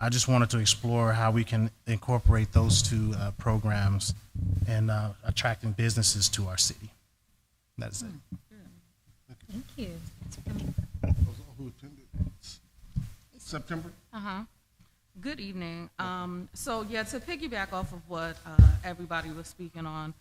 I just wanted to explore how we can incorporate those two programs and attracting businesses to our city. That's it. Thank you. Those all who attended. September? Good evening. So yeah, to piggyback off of what everybody was speaking on,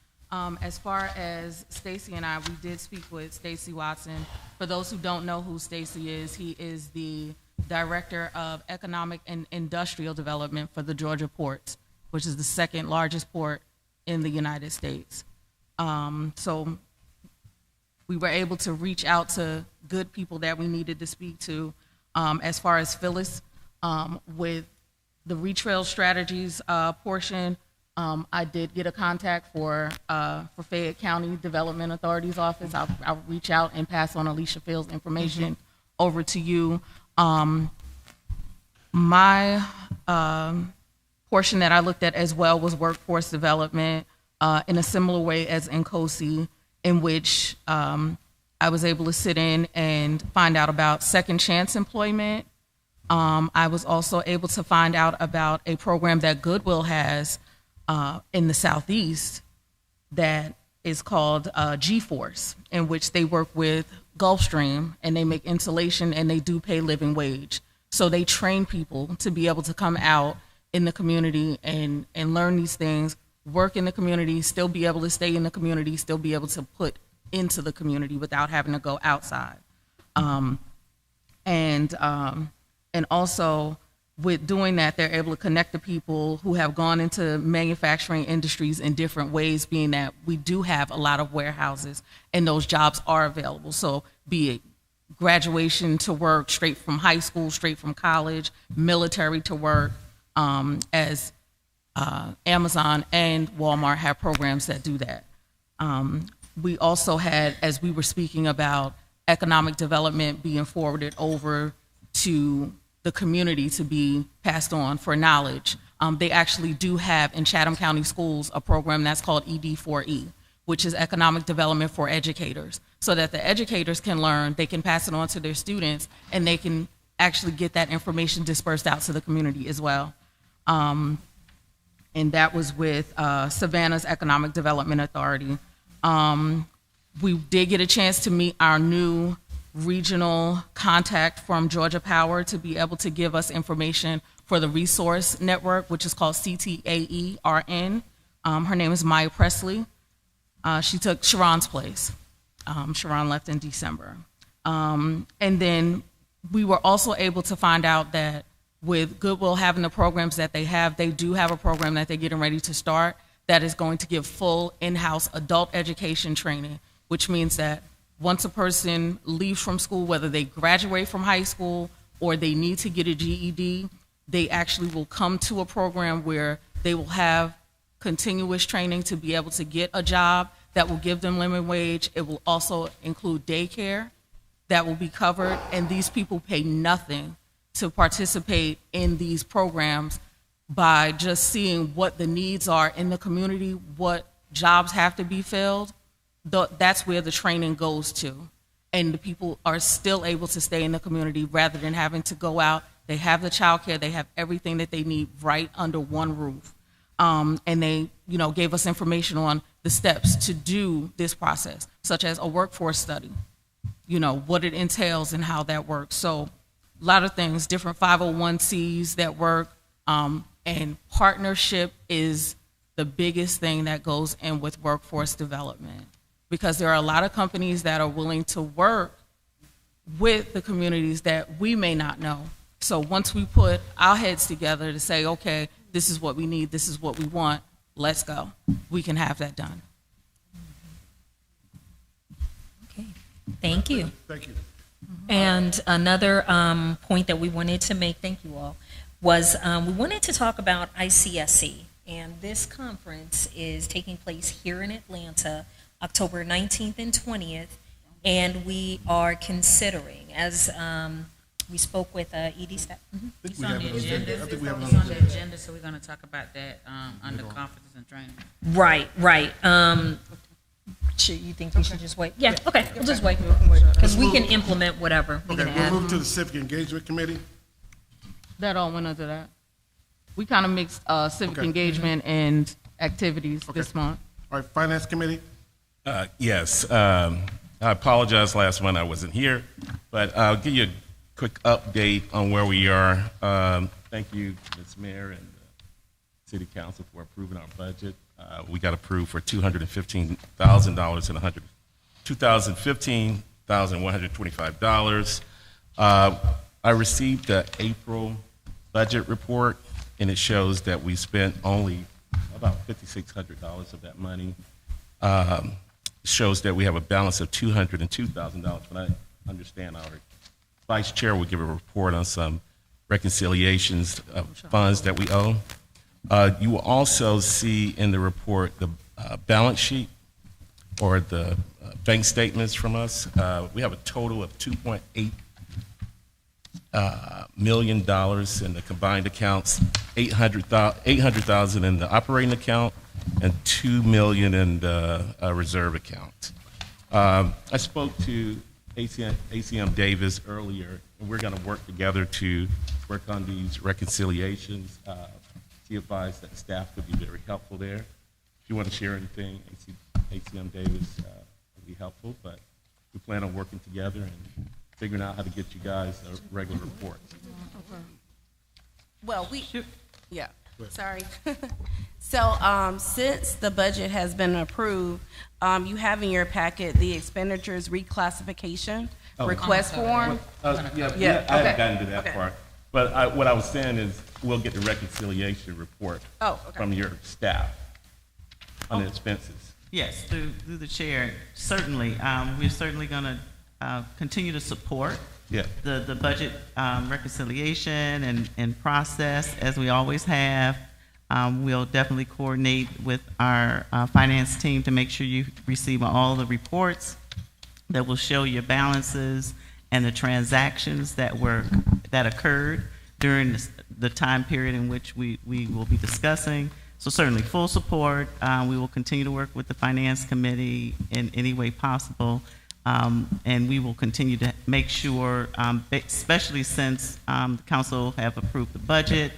as far as Stacy and I, we did speak with Stacy Watson. For those who don't know who Stacy is, he is the Director of Economic and Industrial Development for the Georgia ports, which is the second largest port in the United States. So we were able to reach out to good people that we needed to speak to. As far as Phyllis, with the retrail strategies portion, I did get a contact for Fayette County Development Authority's office. I'll reach out and pass on Alicia Field's information over to you. My portion that I looked at as well was workforce development in a similar way as Nkosi, in which I was able to sit in and find out about second chance employment. I was also able to find out about a program that Goodwill has in the Southeast that is called G-Force, in which they work with Gulfstream and they make insulation and they do pay living wage. So they train people to be able to come out in the community and learn these things, work in the community, still be able to stay in the community, still be able to put into the community without having to go outside. And also with doing that, they're able to connect the people who have gone into manufacturing industries in different ways, being that we do have a lot of warehouses and those jobs are available. So be it graduation to work straight from high school, straight from college, military to work, as Amazon and Walmart have programs that do that. We also had, as we were speaking about economic development being forwarded over to the community to be passed on for knowledge, they actually do have in Chatham County Schools a program that's called ED4E, which is economic development for educators, so that the educators can learn, they can pass it on to their students, and they can actually get that information dispersed out to the community as well. And that was with Savannah's Economic Development Authority. We did get a chance to meet our new regional contact from Georgia Power to be able to give us information for the resource network, which is called CTAERN. Her name is Maya Presley. She took Sharon's place. Sharon left in December. And then we were also able to find out that with Goodwill having the programs that they do have a program that they're getting ready to start that is going to give full in-house adult education training, which means that once a person leaves from school, whether they graduate from high school or they need to get a GED, they actually will come to a program where they will have continuous training to be able to get a job that will give them living wage. It will also include daycare that will be covered, and these people pay nothing to participate in these programs by just seeing what the needs are in the community, what jobs have to be filled. That's where the training goes to. And the people are still able to stay in the community rather than having to go out. They have the childcare, they have everything that they need right under one roof. And they, gave us information on the steps to do this process, such as a workforce study, what it entails and how that works. So a lot of things, different 501Cs that work, and partnership is the biggest thing that goes in with workforce development, because there are a lot of companies that are willing to work with the communities that we may not know. So once we put our heads together to say, okay, this is what we need, this is what we want, let's go, we can have that done. Okay, thank you. Thank you. And another point that we wanted to make, thank you all, was we wanted to talk about ICSC. And this conference is taking place here in Atlanta, October 19th and 20th. And we are considering, as we spoke with ED staff. It's on the agenda. It's on the agenda, so we're going to talk about that under conferences and training. Right. You think we should just wait? Yeah, okay, we'll just wait. Because we can implement whatever. Okay, we'll move to the Civic Engagement Committee. That all went under that. We kind of mixed civic Okay. engagement and activities Okay. this month. All right, Finance Committee? Yes, I apologize last month I wasn't here, but I'll give you a quick update on where we are. Thank you, Ms. Mayor and City Council for approving our budget. We got approved for $215,000 and $215,125. I received the April budget report, and it shows that we spent only about $5,600 of that money. Shows that we have a balance of $202,000, but I understand our Vice Chair will give a report on some reconciliations of funds that we owe. You will also see in the report the balance sheet or the bank statements from us. We have a total of $2.8 million in the combined accounts, $800,000 in the operating account, and $2 million in the reserve account. I spoke to ACM Davis earlier, and we're going to work together to work on these reconciliations. She advised that staff would be very helpful there. If you want to share anything, ACM Davis would be helpful, but we plan on working together and figuring out how to get you guys a regular report. Well, yeah, sorry. So, since the budget has been approved, you have in your packet the expenditures reclassification request form. Yeah, I haven't gotten to that Okay. part. But what I was saying is we'll get the reconciliation report from your staff on the expenses. Yes, through the chair, certainly. We're certainly going to continue to support the budget reconciliation and process, as we always have. We'll definitely coordinate with our finance team to make sure you receive all the reports that will show your balances and the transactions that occurred during the time period in which we will be discussing. So certainly full support. We will continue to work with the Finance Committee in any way possible. And we will continue to make sure, especially since the council have approved the budget,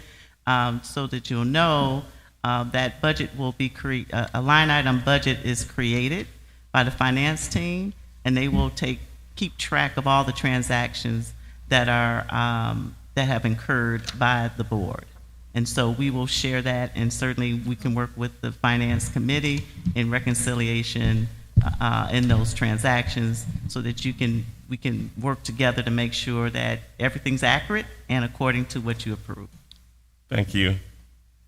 so that you'll know that budget will be a line item budget is created by the finance team, and they will keep track of all the transactions that have incurred by the board. And so we will share that, and certainly we can work with the Finance Committee in reconciliation in those transactions, so that we can work together to make sure that everything's accurate and according to what you approve. Thank you.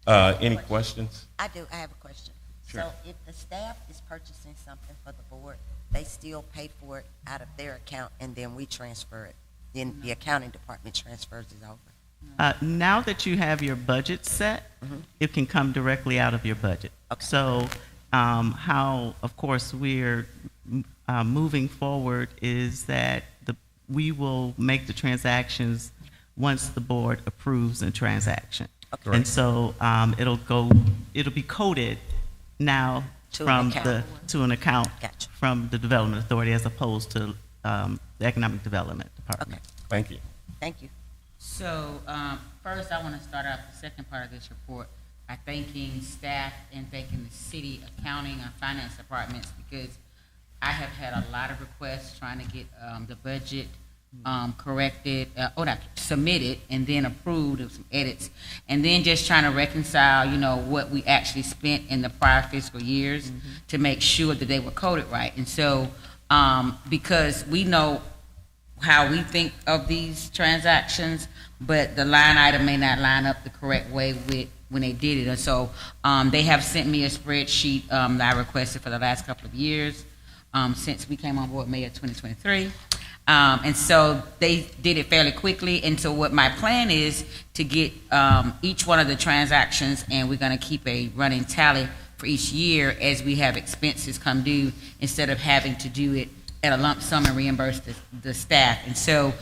Any questions? I do, I have a question. Sure. So if the staff is purchasing something for the board, they still pay for it out of their account and then we transfer it? Then the accounting department transfers it over? Now that you have your budget set, it can come directly out of your budget. Okay. So how, of course, we're moving forward is that we will make the transactions once the board approves a transaction. Okay. And so it'll be coded now To from an account. to an account Gotcha. from the Development Authority as opposed to the Economic Development Department. Okay, Thank you. thank you. So, first, I want to start off the second part of this report by thanking staff and thanking the city accounting and finance departments, because I have had a lot of requests trying to get the budget corrected, or not submitted, and then approved of some edits, and then just trying to reconcile, what we actually spent in the prior fiscal years to make sure that they were coded right. And so, because we know how we think of these transactions, but the line item may not line up the correct way with when they did it. And so they have sent me a spreadsheet that I requested for the last couple of years since we came on board May of 2023. And so they did it fairly quickly. And so what my plan is to get each one of the transactions, and we're going to keep a running tally for each year as we have expenses come due, instead of having to do it at a lump sum and reimburse the staff. And so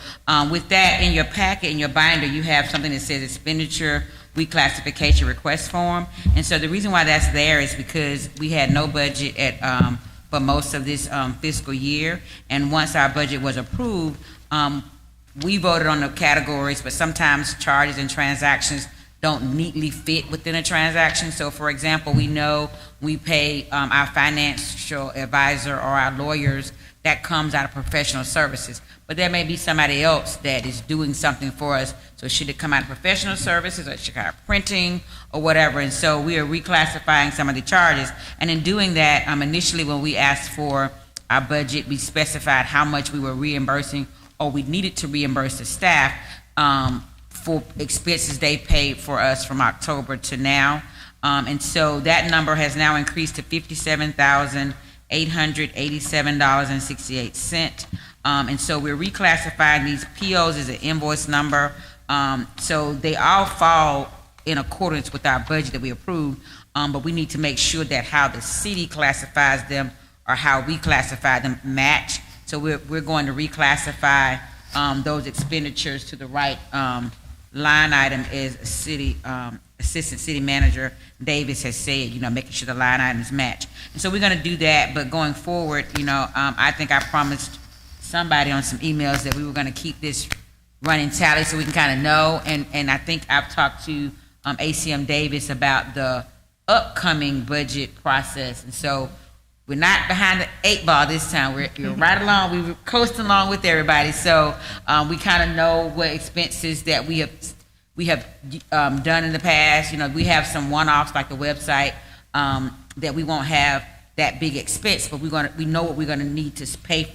with that, in your packet, in your binder, you have something that says expenditure reclassification request form. And so the reason why that's there is because we had no budget for most of this fiscal year. And once our budget was approved, we voted on the categories, but sometimes charges and transactions don't neatly fit within a transaction. So for example, we know we pay our financial advisor or our lawyers, that comes out of professional services. But there may be somebody else that is doing something for us. So should it come out of professional services, or should it come out of printing or whatever? And so we are reclassifying some of the charges. And in doing that, initially when we asked for our budget, we specified how much we were reimbursing or we needed to reimburse the staff for expenses they paid for us from October to now. And so that number has now increased to $57,887.68. And so we're reclassifying these POs as an invoice number. So they all fall in accordance with our budget that we approved, but we need to make sure that how the city classifies them or how we classify them match. So we're going to reclassify those expenditures to the right line item as city Assistant City Manager Davis has said, making sure the line items match. And so we're going to do that, but going forward, I think I promised somebody on some emails that we were going to keep this running tally so we can kind of know. And I think I've talked to ACM Davis about the upcoming budget process. And so we're not behind the 8 ball this time. We're right along. We're coasting along with everybody. So we kind of know what expenses that we have done in the past. We have some one-offs like the website that we won't have that big expense, but we know what we're gonna need to pay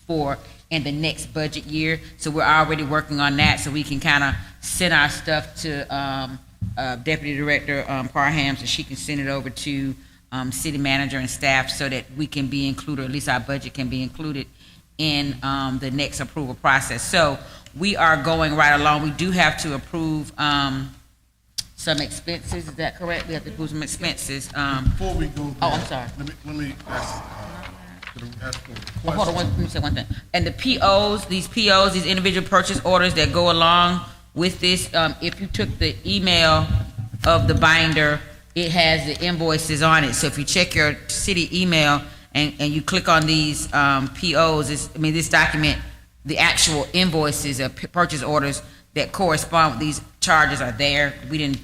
for in the next budget year. So we're already working on that, so we can kind of send our stuff to Deputy Director Parham, so she can send it over to City Manager and staff, so that we can be included, or at least our budget can be included in the next approval process. So we are going right along. We do have to approve some expenses. Is that correct? We have to approve some expenses. Before we go there, I'm sorry. Let me ask for a Hold on, question. let me say one thing. And the POs, these individual purchase orders that go along with this, if you took the email of the binder, it has the invoices on it. So if you check your city email and you click on these POs, this document, the actual invoices of purchase orders that correspond with these charges are there. We didn't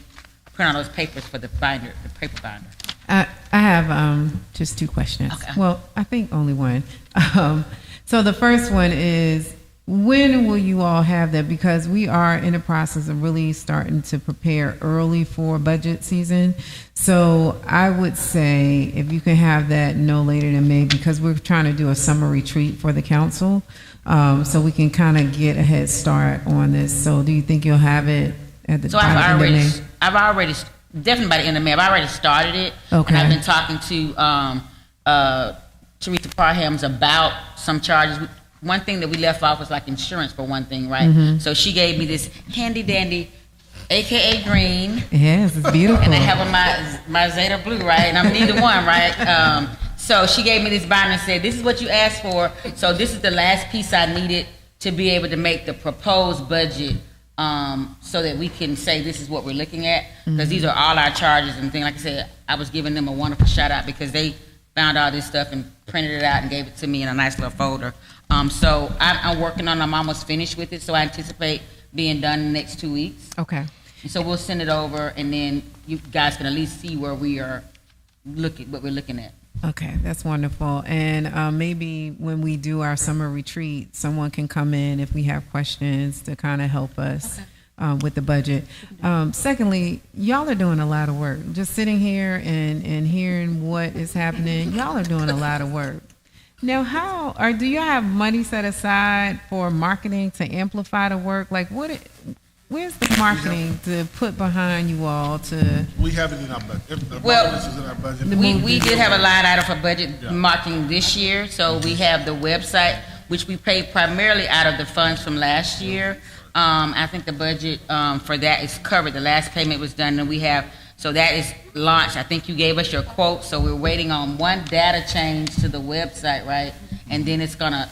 print on those papers for the binder, the paper binder. I have just 2 questions. Okay. Well, I think only one. So the first one is, when will you all have that? Because we are in the process of really starting to prepare early for budget season. So I would say if you can have that no later than May, because we're trying to do a summer retreat for the council, so we can kind of get a head start on this. So do you think you'll have it at the So by the end of May? I've already, definitely by the end of May, I've already started it. Okay. And I've been talking to Teresa Parhams about some charges. One thing that we left off was like insurance for one thing, right? Mhm. So she gave me this handy dandy, AKA green. Yes, it's beautiful. And I have on my Zeta blue, right? And I'm neither one, right? So she gave me this binder and said, this is what you asked for. So this is the last piece I needed to be able to make the proposed budget, so that we can say this is what we're looking at. Because these are all our charges and things. Like I said, I was giving them a wonderful shout out because they found all this stuff and printed it out and gave it to me in a nice little folder. So I'm working on it. I'm almost finished with it. So I anticipate being done in the next 2 weeks. Okay. So we'll send it over, and then you guys can at least see where we are what we're looking at. Okay, that's wonderful. And maybe when we do our summer retreat, someone can come in if we have questions to kind of help us with the budget. Secondly, y'all are doing a lot of work. Just sitting here and hearing what is happening, y'all are doing a lot of work. Now, do you have money set aside for marketing to amplify the work? Like, where's the marketing to put behind you all to? We have it in our budget. Well, This is in our budget. we did have a line item for budget marketing this year. So we have the website, which we paid primarily out of the funds from last year. I think the budget for that is covered. The last payment was done, and so that is launched. I think you gave us your quote, so we're waiting on one data change to the website, right? And then it's gonna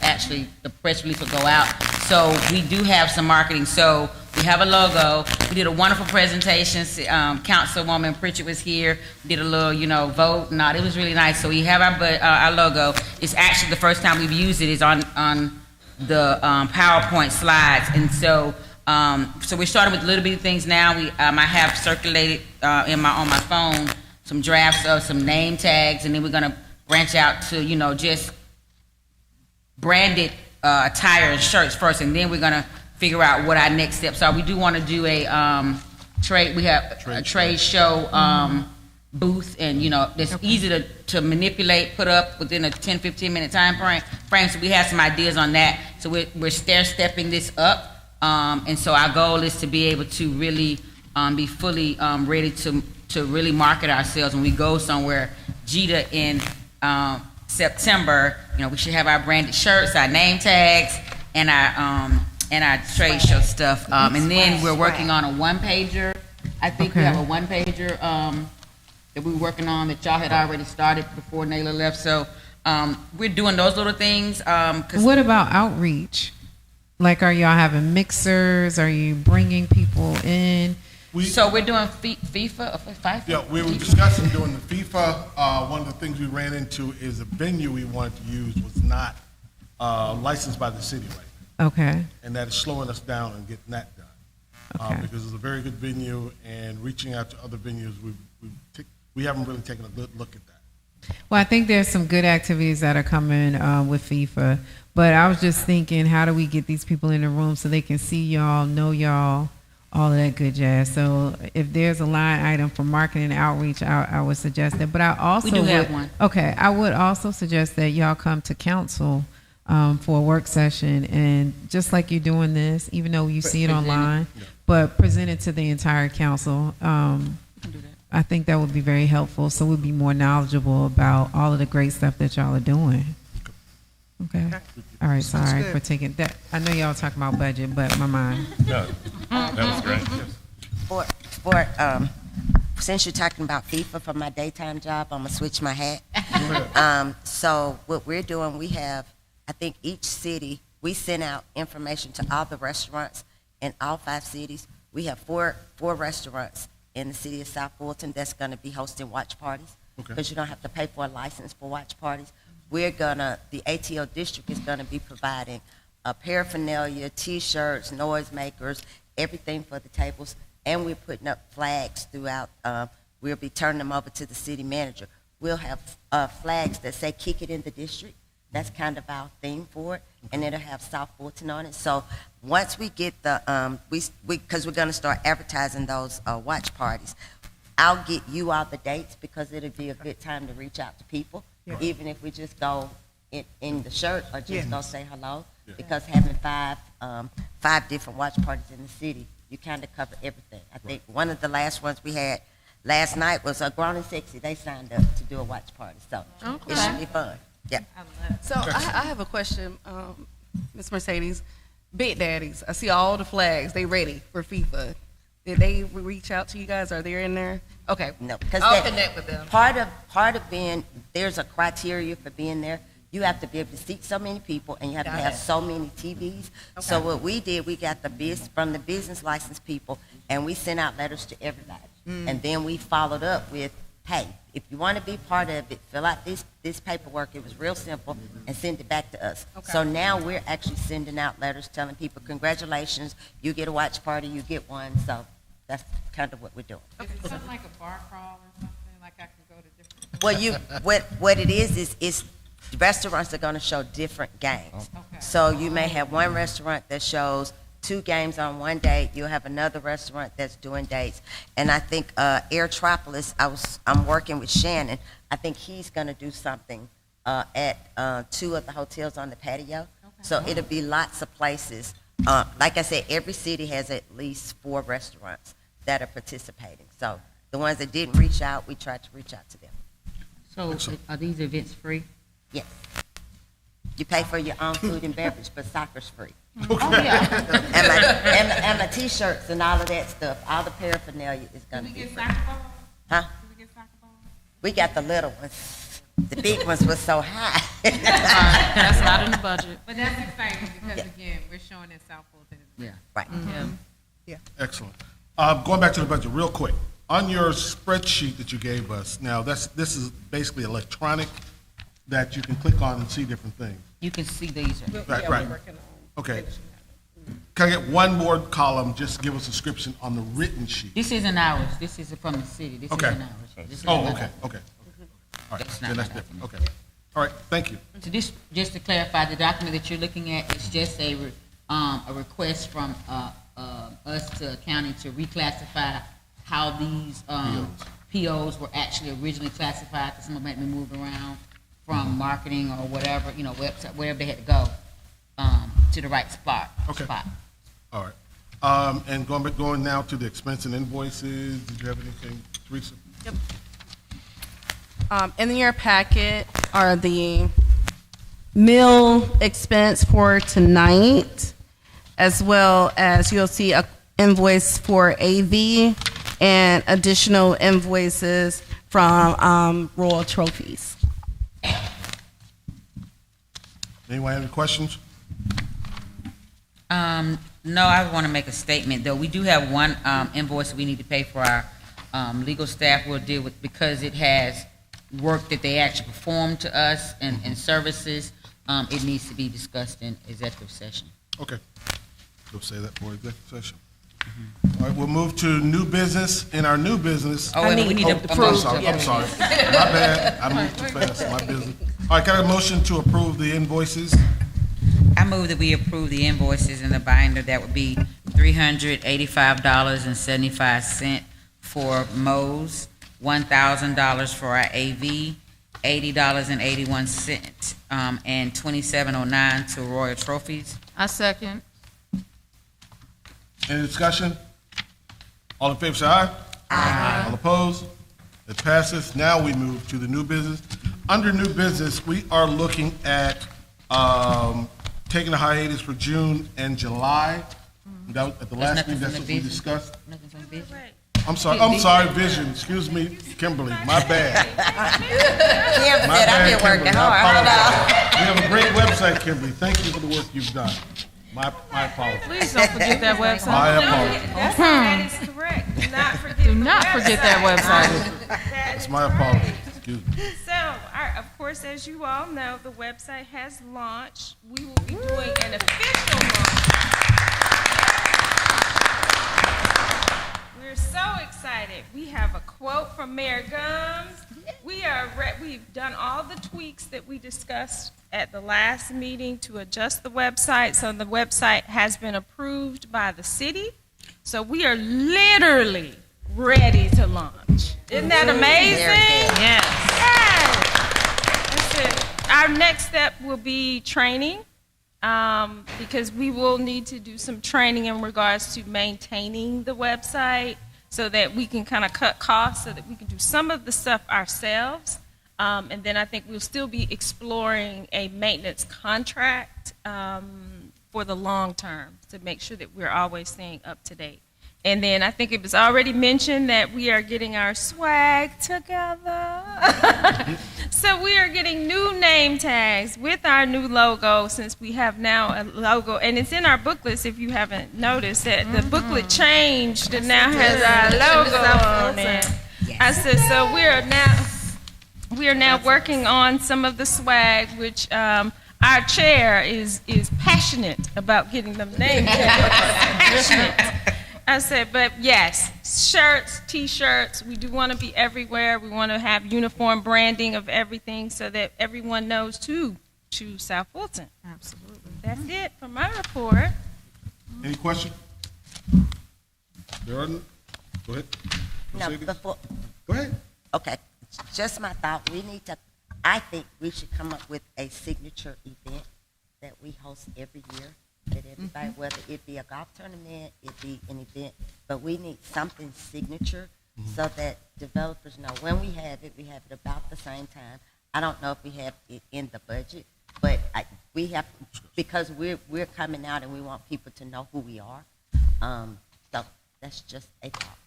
the press release will go out. So we do have some marketing. So we have a logo. We did a wonderful presentation. Councilwoman Pritchard was here. We did a little, vote and all. It was really nice. So we have our logo. It's actually the first time we've used it is on the PowerPoint slides. And so So we started with little bitty things now. I have circulated on my phone some drafts of some name tags, and then we're gonna branch out to, just branded attire and shirts first, and then we're gonna figure out what our next steps are. We do want to do a trade. We have a trade show booth, and that's easy to manipulate, put up within a 10-15 minute time frame. So we have some ideas on that. So we're stair-stepping this up, and so our goal is to be able to really be fully ready to really market ourselves when we go somewhere. Jita in September, we should have our branded shirts, our name tags, and our trade show stuff. And then we're working on a one-pager. I think we have a one-pager that we're working on that y'all had already started before Naila left. So we're doing those little things. What about outreach? Like, are y'all having mixers? Are you bringing people in? So we're doing FIFA. Yeah, we were discussing doing the FIFA. One of the things we ran into is the venue we wanted to use was not licensed by the city right now. Okay. And that is slowing us down and getting that done. Okay. Because it's a very good venue, and reaching out to other venues, we haven't really taken a good look at that. Well, I think there's some good activities that are coming with FIFA, but I was just thinking, how do we get these people in the room so they can see y'all, know y'all, all of that good jazz? So if there's a line item for marketing and outreach, I would suggest that. But I also we do have one. Okay, I would also suggest that y'all come to council for a work session, and just like you're doing this, even though you see it online, but present it to the entire council. I think that would be very helpful, so we'll be more knowledgeable about all of the great stuff that y'all are doing. Okay. All right. Sorry for taking that. I know y'all talking about budget, but my mind. No, that was great. Since you're talking about FIFA for my daytime job, I'm gonna switch my hat. So what we're doing, we have, I think each city, we send out information to all the restaurants in all 5 cities. We have four restaurants in the city of South Fulton that's going to be hosting watch parties, because you don't have to pay for a license for watch parties. The ATO district is going to be providing paraphernalia, T-shirts, noisemakers, everything for the tables, and we're putting up flags throughout. We'll be turning them over to the city manager. We'll have flags that say "Kick It in the District." That's kind of our theme for it, and it'll have South Fulton on it. So once we get the, because we're going to start advertising those watch parties, I'll get you all the dates, because it'll be a good time to reach out to people, even if we just go in the shirt or just go say hello. Because having five different watch parties in the city, you kind of cover everything. I think one of the last ones we had last night was Grown and Sexy. They signed up to do a watch party, so it should be fun. Yeah. So I have a question, Ms. Mercedes. Big Daddies, I see all the flags. They ready for FIFA. Did they reach out to you guys? Are they in there? Okay. No, because I'll connect with them. Part of being, there's a criteria for being there. You have to be able to seat so many people, and you have to have so many TVs. Okay. So what we did, we got from the business license people, and we sent out letters to everybody. And then we followed up with, hey, if you want to be part of it, fill out this paperwork. It was real simple, and send it back to us. Okay. So now we're actually sending out letters telling people, congratulations, you get a watch party, you get one. So that's kind of what we're doing. Is it something like a bar crawl or something? Like I can go to different... Well, what it is restaurants are going to show different games. Okay. So you may have one restaurant that shows 2 games on one day. You'll have another restaurant that's doing dates. And I think Airtropolis, I'm working with Shannon. I think he's going to do something at 2 of the hotels on the patio. Okay. So it'll be lots of places. Like I said, every city has at least 4 restaurants that are participating. So the ones that didn't reach out, we tried to reach out to them. So are these events free? Yes. You pay for your own food and beverage, but soccer's free. Okay. Oh, yeah. and my T-shirts and all of that stuff, all the paraphernalia is going to be free. Huh? We got the little ones. The big ones were so high. That's not in the budget. But that's exciting because, again, we're showing that South Fulton is right. Mm-hmm. Yeah. Excellent. Going back to the budget real quick. On your spreadsheet that you gave us, now this is basically electronic that you can click on and see different things. You can see these. Right. Okay. can I get one more column, just give us a description on the written sheet? This isn't ours, this is from the city, this Okay. isn't ours. This is Oh, not okay, ours. okay. All right, That's not then that's my different, okay. All right, thank you. So this, just to clarify, the document that you're looking at is just a request from, us to accounting to reclassify how these, POs were actually originally classified, because some of them had been moved around from marketing or whatever, you know, website, wherever they had to go, to the right spot. Okay. spot. All right. And going now to the expense and invoices, did you have anything, Teresa? Yep. In your packet are the meal expense for tonight, as well as you'll see a invoice for AV and additional invoices from Royal Trophies. Anyone have any questions? No, I want to make a statement, though. We do have one invoice we need to pay for our legal staff. We'll deal with, because it has work that they actually performed to us and services. It needs to be discussed in executive session. Okay. We'll say that for executive session. All right, we'll move to new business. In our new business. Oh, wait, we need to I'm sorry. My bad. I moved too fast. My business. All right, got a motion to approve the invoices? I move that we approve the invoices in the binder. That would be $385.75 for Mo's, $1,000 for our AV, $80.81, and $27.09 to Royal Trophies. I second. Any discussion? All in favor, say aye. Aye. All opposed? It passes. Now we move to the new business. Under new business, we are looking at taking a hiatus for June and July. That, at the last meeting, that's what we discussed. I'm sorry, Vision, excuse me, Kimberly, my bad. Kim My said, I've bad, been working Kimberly. I hard. Hold apologize. We have a great website, Kimberly. Thank you for the work you've done. My apologies. Please don't forget that website. My apologies. That is correct. Do not forget Do not forget that website. It's my apologies. Excuse me. So, of course, as you all know, the website has launched. We will be doing an official launch. We're so excited. We have a quote from Mayor Gums. We've done all the tweaks that we discussed at the last meeting to adjust the website. So the website has been approved by the city. So we are literally ready to launch. Isn't that amazing? Yes. That's it. Our next step will be training, because we will need to do some training in regards to maintaining the website so that we can kind of cut costs so that we can do some of the stuff ourselves. And then I think we'll still be exploring a maintenance contract for the long term to make sure that we're always staying up to date. And then I think it was already mentioned that we are getting our swag together. So we are getting new name tags with our new logo, since we have now a logo. And it's in our booklets, if you haven't noticed, that the booklet changed and now has our logo on it. I said, so we are now working on some of the swag, which our chair is passionate about getting them name tags. Passionate. I said, but yes, shirts, T-shirts, we do want to be everywhere. We want to have uniform branding of everything so that everyone knows to choose South Fulton. Absolutely. That's it for my report. Any question? There are none? Go ahead. No, Mercedes? before, Go ahead. okay, just my thought. I think we should come up with a signature event that we host every year. That everybody, whether it be a golf tournament, it be an event, but we need something signature so that developers know when we have it about the same time. I don't know if we have it in the budget, but we have, because we're coming out and we want people to know who we are. So that's just a thought.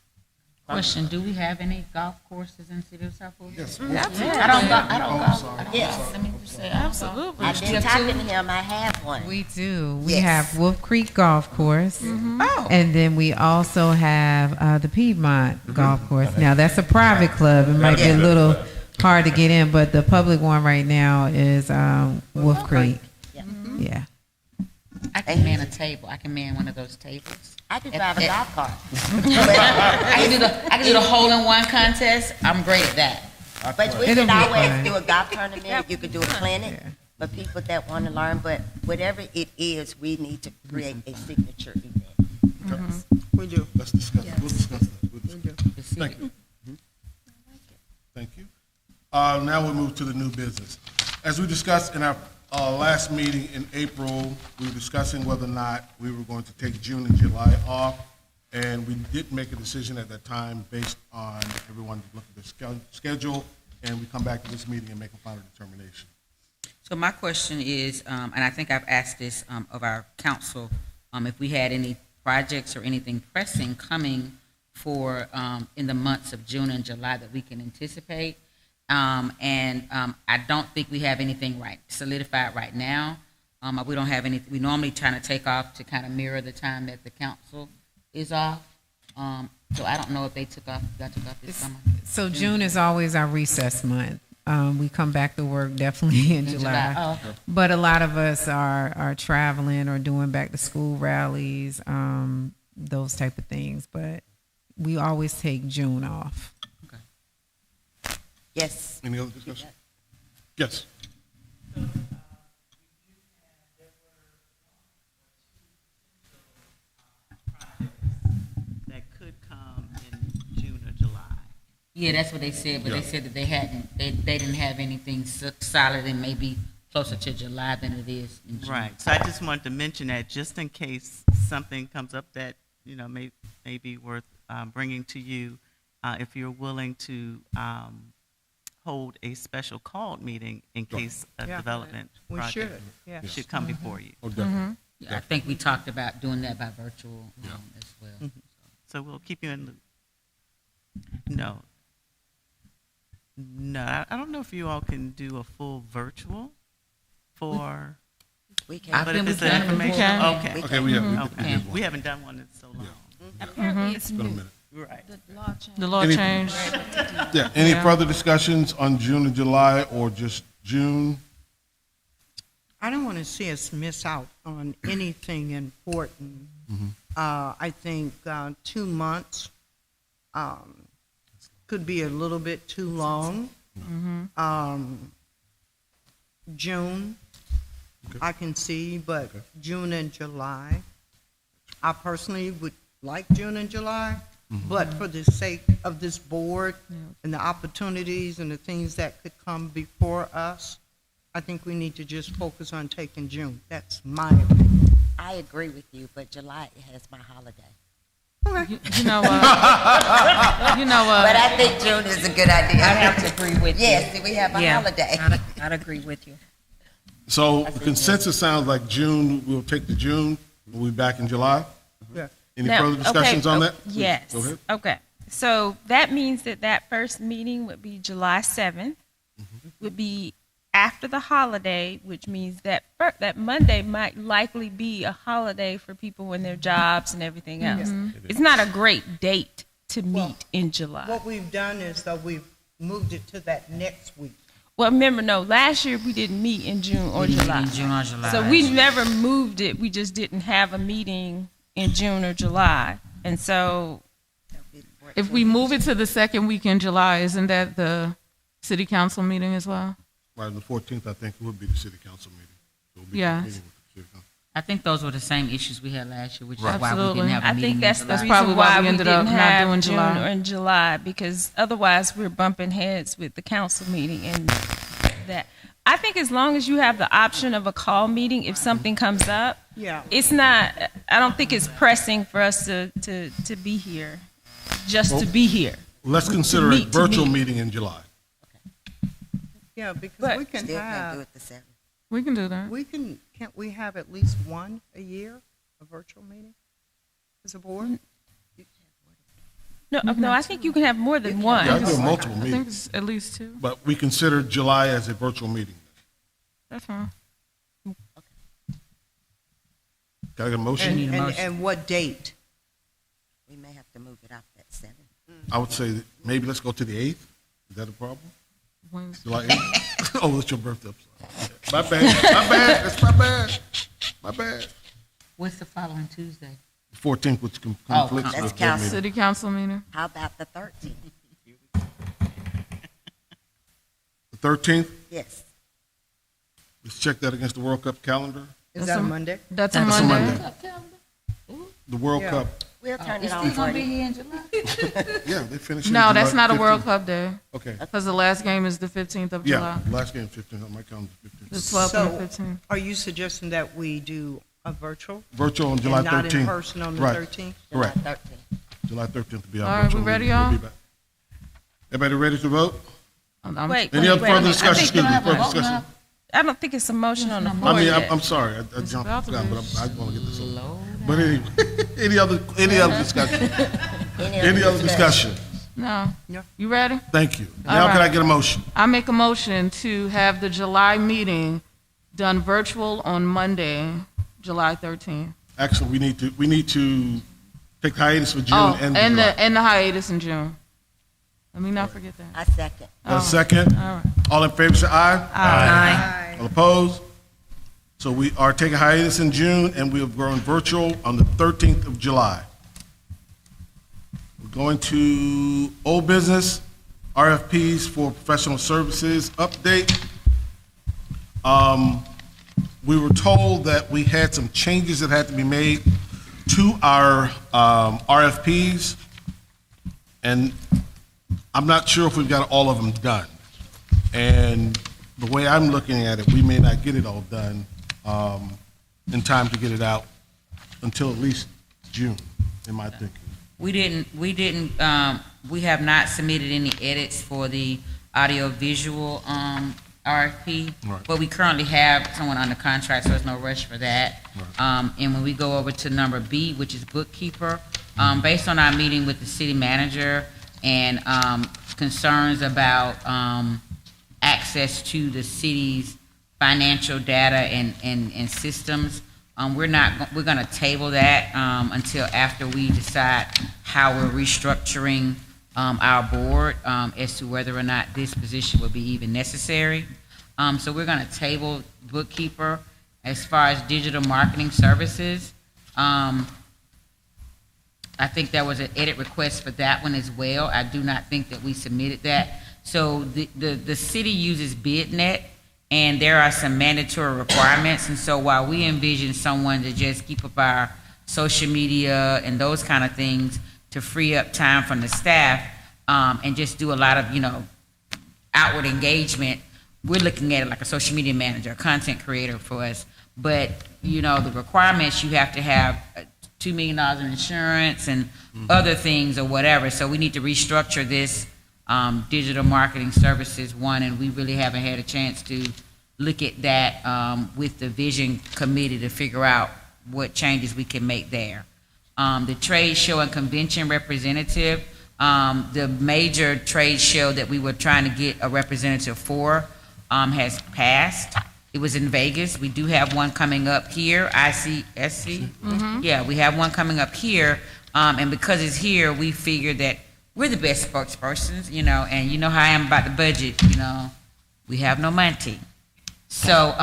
Question, do we have any golf courses in the city of South Fulton? Yes. Absolutely. I don't golf. Yes. Let me just say, Absolutely. I've been talking to him. I have one. We do. We Yes. have Wolf Creek Golf Course. Oh. And then we also have the Piedmont Golf Course. Now, that's a private club. It might be a little hard to get in, but the public one right now is Wolf Creek. Yeah. Yeah. I I can man a table. I can man one of those tables. I can drive a golf cart. I can do the hole-in-one contest. I'm great at that. But we It'll can be always fun. do a golf tournament, you could do a clinic for people that want to learn, but whatever it is, we need to create a signature event. We do. Let's discuss it. We'll discuss that. We'll discuss it. Thank you. Thank you. Now we'll move to the new business. As we discussed in our last meeting in April, we were discussing whether or not we were going to take June and July off, and we did make a decision at that time based on everyone look at their schedule, and we come back to this meeting and make a final determination. So my question is, and I think I've asked this of our council, if we had any projects or anything pressing coming for in the months of June and July that we can anticipate. I don't think we have anything solidified right now. We don't have any. We normally try to take off to kind of mirror the time that the council is off. So I don't know if they took off this summer. So June is always our recess month. We come back to work definitely in July. Oh, okay. But a lot of us are traveling or doing back to school rallies, those type of things. But we always take June off. Yes. Any other discussion? Yes. That could come in June or July. Yeah, that's what they said, but Yeah. they said that they didn't have anything solid and maybe closer to July than it is in June. Right. So I just wanted to mention that just in case something comes up that, may be worth bringing to you, if you're willing to hold a special called meeting in case a development We project should, yeah. should come before you. Oh, definitely. Yeah, I think we talked about doing that by virtual as well. So we'll keep you in the. No, I don't know if you all can do a full virtual for. We can. I But think if it's we can. information, Okay. okay. Okay, we Okay. did one. We haven't done one in so long. Apparently it's It's been a new. minute. Right. The law changed. The law Any- changed. Yeah, any Yeah. further discussions on June and July, or just June? I don't want to see us miss out on anything important. I think 2 months could be a little bit too long. June, I can see, but June and July, I personally would like June and July, but for the sake of this board and the opportunities and the things that could come before us, I think we need to just focus on taking June. That's my opinion. I agree with you, but July has my holiday. You know what? You know what? But I think June is a good idea. I have to agree with you. Yes, we have a holiday. I'd agree with you. So the consensus sounds like June, we'll take the June, we'll be back in July? Yeah. Any Now, further discussions on that? Please, Yes. Go ahead. Okay. So that means that first meeting would be July 7th, would be after the holiday, which means that that Monday might likely be a holiday for people in their jobs and everything else. It's not a great date to meet in July. What we've done is that we've moved it to that next week. Well, remember, no, last year we didn't meet in June or July. In June or July. So we never moved it. We just didn't have a meeting in June or July. And so If we move it to the second week in July, isn't that the city council meeting as well? Right, on the 14th, I think, would be the city council meeting. So we'll be Yeah. meeting with the city council. I think those were the same issues we had last year, which is Right. why we Absolutely. didn't have a I meeting think that's in the July. reason probably why why we we ended didn't up not have doing June July. or in July, because otherwise we're bumping heads with the council meeting and that. I think as long as you have the option of a call meeting, if something comes up, Yeah. it's not, I don't think it's pressing for us to be here, just to be here. Let's consider a meet, to virtual meet. meeting in July. Yeah, because But we can Still can't do have, it the 7th. We can do that. can't we have at least one a year, a virtual meeting as a board? No, I think you can have more than one. Yeah, I do multiple I think meetings, it's at least two. but we consider July as a virtual meeting. That's fine. Got to get a motion? need a motion. And what date? We may have to move it up that 7th. I would say that maybe let's go to the 8th. Is that a problem? Wednesday. July 8th? Oh, it's your birthday. I'm sorry. My bad. My bad. That's my bad. My bad. What's the following Tuesday? 14th, which conflicts that's with their council. meeting. City council meeting? How about the 13th? The 13th, Yes. let's check that against the World Cup calendar. Is that a Monday? That's a That's a Monday. Monday. The World Yeah. Cup, We'll turn It's it still on gonna for be you. here in July? yeah, they finished. No, that's not a World 15th. Cup day, Okay, because the last game is the 15th of July. yeah, last game 15th, I might come 15th. The 12th and the So, 15th. are you suggesting that we do a virtual? Virtual on July And 13th. not in person on the Right. 13th? Correct. 13th. July 13th to be our All right, virtual we ready, meeting. We'll y'all? be back. Everybody ready to vote? Wait, Any other wait, further wait. discussion? I think Excuse me, further discussion. I don't think it's a motion on the I floor mean, yet. I'm sorry, I jumped about the to gun, be but I want to get this over. But anyway, any other discussion? Any other discussion? No. You ready? Thank you. All Now can I right. get a motion? I make a motion to have the July meeting done virtual on Monday, July 13th. Actually, we need to take hiatus for June Oh, and and July. the hiatus in June. Let me not forget that. I second. Got a second? All right. All in favor, say aye. Aye. All opposed? So we are taking hiatus in June, and we are going virtual on the 13th of July. We're going to old business, RFPs for professional services update. We were told that we had some changes that had to be made to our RFPs, and I'm not sure if we've got all of them done. And the way I'm looking at it, we may not get it all done in time to get it out until at least June, in my thinking. We have not submitted any edits for the audio-visual RFP, Right. but we currently have someone under contract, so there's no rush for that. And when we go over to number B, which is bookkeeper, based on our meeting with the city manager and concerns about access to the city's financial data and systems, we're going to table that until after we decide how we're restructuring our board as to whether or not this position will be even necessary. So we're going to table bookkeeper. As far as digital marketing services, I think there was an edit request for that one as well. I do not think that we submitted that. So the city uses BidNet, and there are some mandatory requirements. And so while we envision someone to just keep up our social media and those kind of things to free up time from the staff and just do a lot of, outward engagement, we're looking at it like a social media manager, a content creator for us. But, the requirements, you have to have $2 million in insurance and other things or whatever. So we need to restructure this digital marketing services one, and we really haven't had a chance to look at that with the vision committee to figure out what changes we can make there. The trade show and convention representative, the major trade show that we were trying to get a representative for has passed. It was in Vegas. We do have one coming up here, ICSC. Yeah, we have one coming up here, and because it's here, we figured that we're the best spokespersons, and you know how I am about the budget, we have no money. So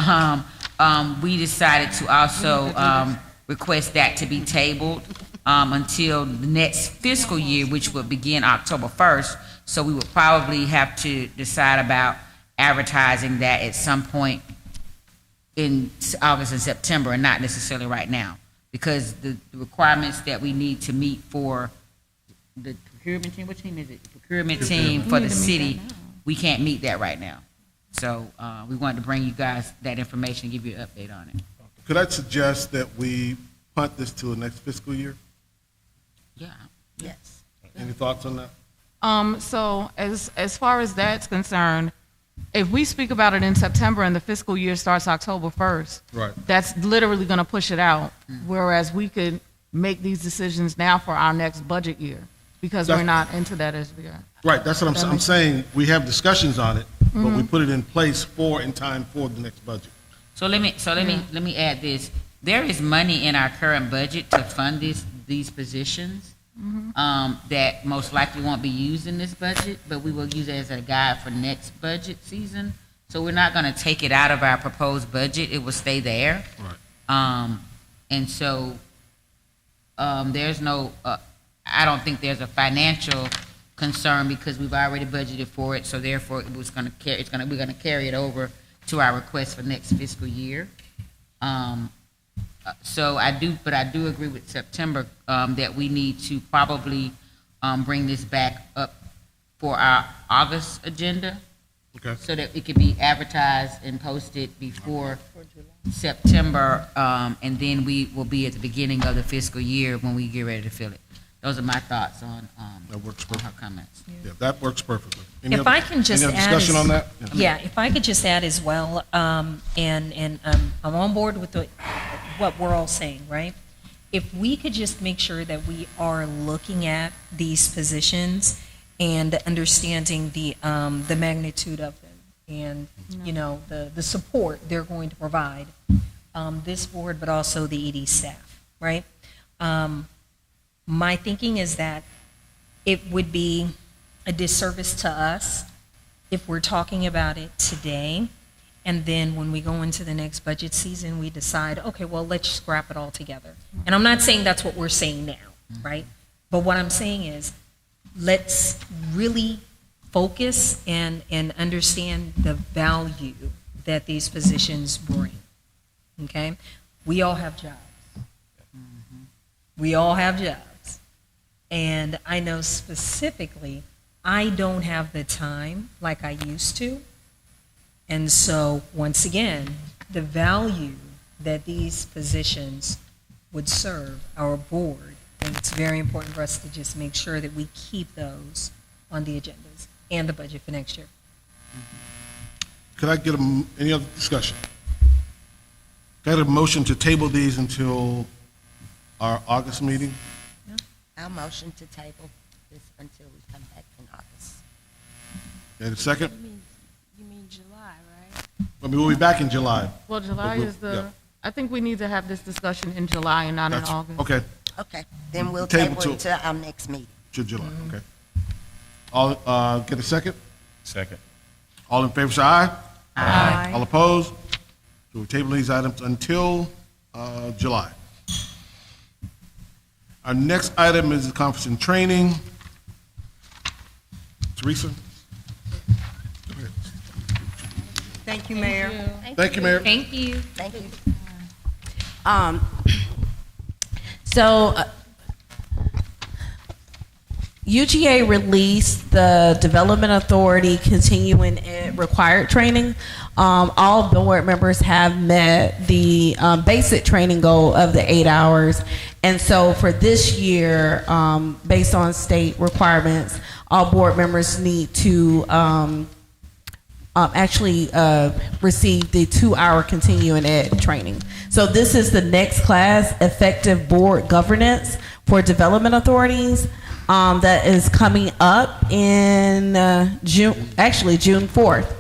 we decided to also request that to be tabled until the next fiscal year, which will begin October 1st. So we would probably have to decide about advertising that at some point in August and September, and not necessarily right now, because the requirements that we need to meet for the procurement team, what team is it? The procurement team for the city, we can't meet that right now. So we wanted to bring you guys that information and give you an update on it. Could I suggest that we punt this to the next fiscal year? Yeah. Yes. Any thoughts on that? So as far as that's concerned, if we speak about it in September and the fiscal year starts October 1st, Right. that's literally going to push it out. Whereas we could make these decisions now for our next budget year, because we're not into that as we are. Right, that's what I'm saying. We have discussions on it, but we put it in place in time for the next budget. So let me add this. There is money in our current budget to fund these positions that most likely won't be used in this budget, but we will use it as a guide for next budget season. So we're not going to take it out of our proposed budget. It will stay there. Right. And so, there's no, I don't think there's a financial concern because we've already budgeted for it, so therefore it was gonna carry, we're gonna carry it over to our request for next fiscal year. So I do agree with September, that we need to probably, bring this back up for our August agenda. Okay. So that it can be advertised and posted before September, and then we will be at the beginning of the fiscal year when we get ready to fill it. Those are my thoughts on, That works on her comments. Yeah, that works perfectly. If I can just any other add discussion on that? Yeah, if I could just add as well, I'm on board with what we're all saying, right? If we could just make sure that we are looking at these positions and understanding the magnitude of them and, you know, the support they're going to provide, this board, but also the ED staff, right? My thinking is that it would be a disservice to us if we're talking about it today, and then when we go into the next budget season, we decide, okay, well, let's scrap it all together. And I'm not saying that's what we're saying now, right? But what I'm saying is, let's really focus and understand the value that these positions bring, okay? We all have jobs. We all have jobs. And I know specifically, I don't have the time like I used to. And so, once again, the value that these positions would serve our board, and it's very important for us to just make sure that we keep those on the agendas and the budget for next year. Could I get any other discussion? Could I get a motion to table these until our August meeting? I'll motion to table this until we come back in August. And a second? You mean July, right? I mean, we'll be back in July. Well, July But we'll- is the, yeah. I think we need to have this discussion in July and not in That's- August. Okay, Okay, then we'll Table table to- it to our next meeting. to July, okay. All, get a second? Second. All in favor, say aye. Aye. All opposed? So we're tabling these items until July. Our next item is the conference and training. Teresa? Go ahead. Thank you, Mayor. Thank you, Mayor. Thank you. Thank you. So UGA released the Development Authority continuing ed required training. All board members have met the basic training goal of the 8 hours. And so for this year, based on state requirements, all board members need to actually receive the 2-hour continuing ed training. So this is the next class, Effective Board Governance for Development Authorities, that is coming up in June 4th.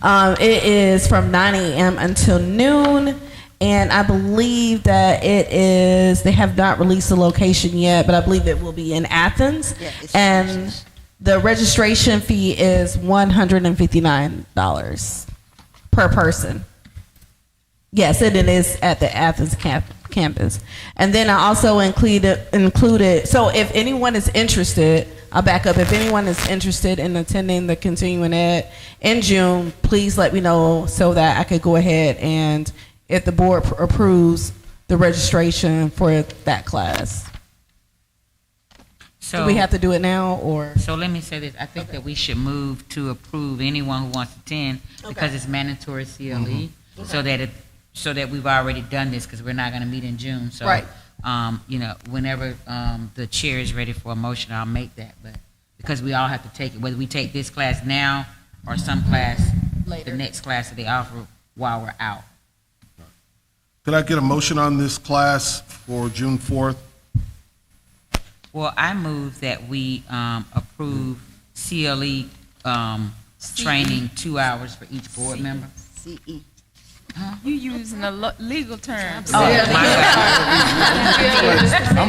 It is from 9 a.m. until noon. And I believe that it is, they have not released the location yet, but I believe it will be in Athens. Yeah, it's And the registration fee is $159 per person. Yes, and it is at the Athens campus. And then I also included, so if anyone is interested, I'll back up. If anyone is interested in attending the continuing ed in June, please let me know so that I could go ahead and, if the board approves, the registration for that class. So Do we have to do it now, or? So let me say this, I think that we should move to approve anyone who wants to attend because it's mandatory CLE, so that we've already done this because we're not going to meet in June. So, Right. you know, whenever the chair is ready for a motion, I'll make that. But because we all have to take it, whether we take this class now or some class, the next class that they offer while we're out. Could I get a motion on this class for June 4th? Well, I move that we approve CLE training 2 hours for each board member. CE. You using the legal terms. I'm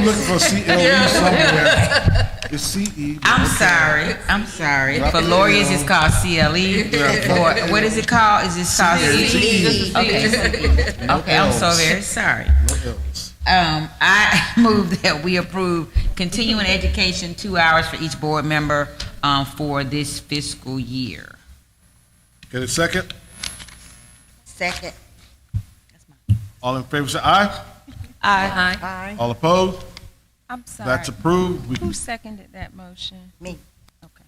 looking for CLE somewhere. It's CE. I'm okay. sorry. Drop For it lawyers, down. it's called CLE. Yeah. For, what is it called? Is this called CE. CE? Okay. No Okay, I'm so Ls. very sorry. No else. I move that we approve continuing education 2 hours for each board member for this fiscal year. Get a second? Second. All in favor say aye. Aye. Aye. All opposed? I'm sorry. That's approved. We Who can, seconded that motion? Me.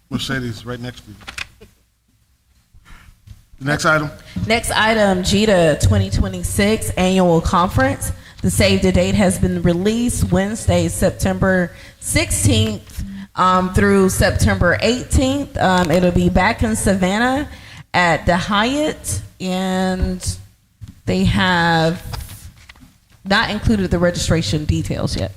Mercedes right next to you. The next item. Next item, JITA 2026 Annual Conference. The save the date has been released Wednesday, September 16th through September 18th. It'll be back in Savannah at the Hyatt, and they have not included the registration details yet.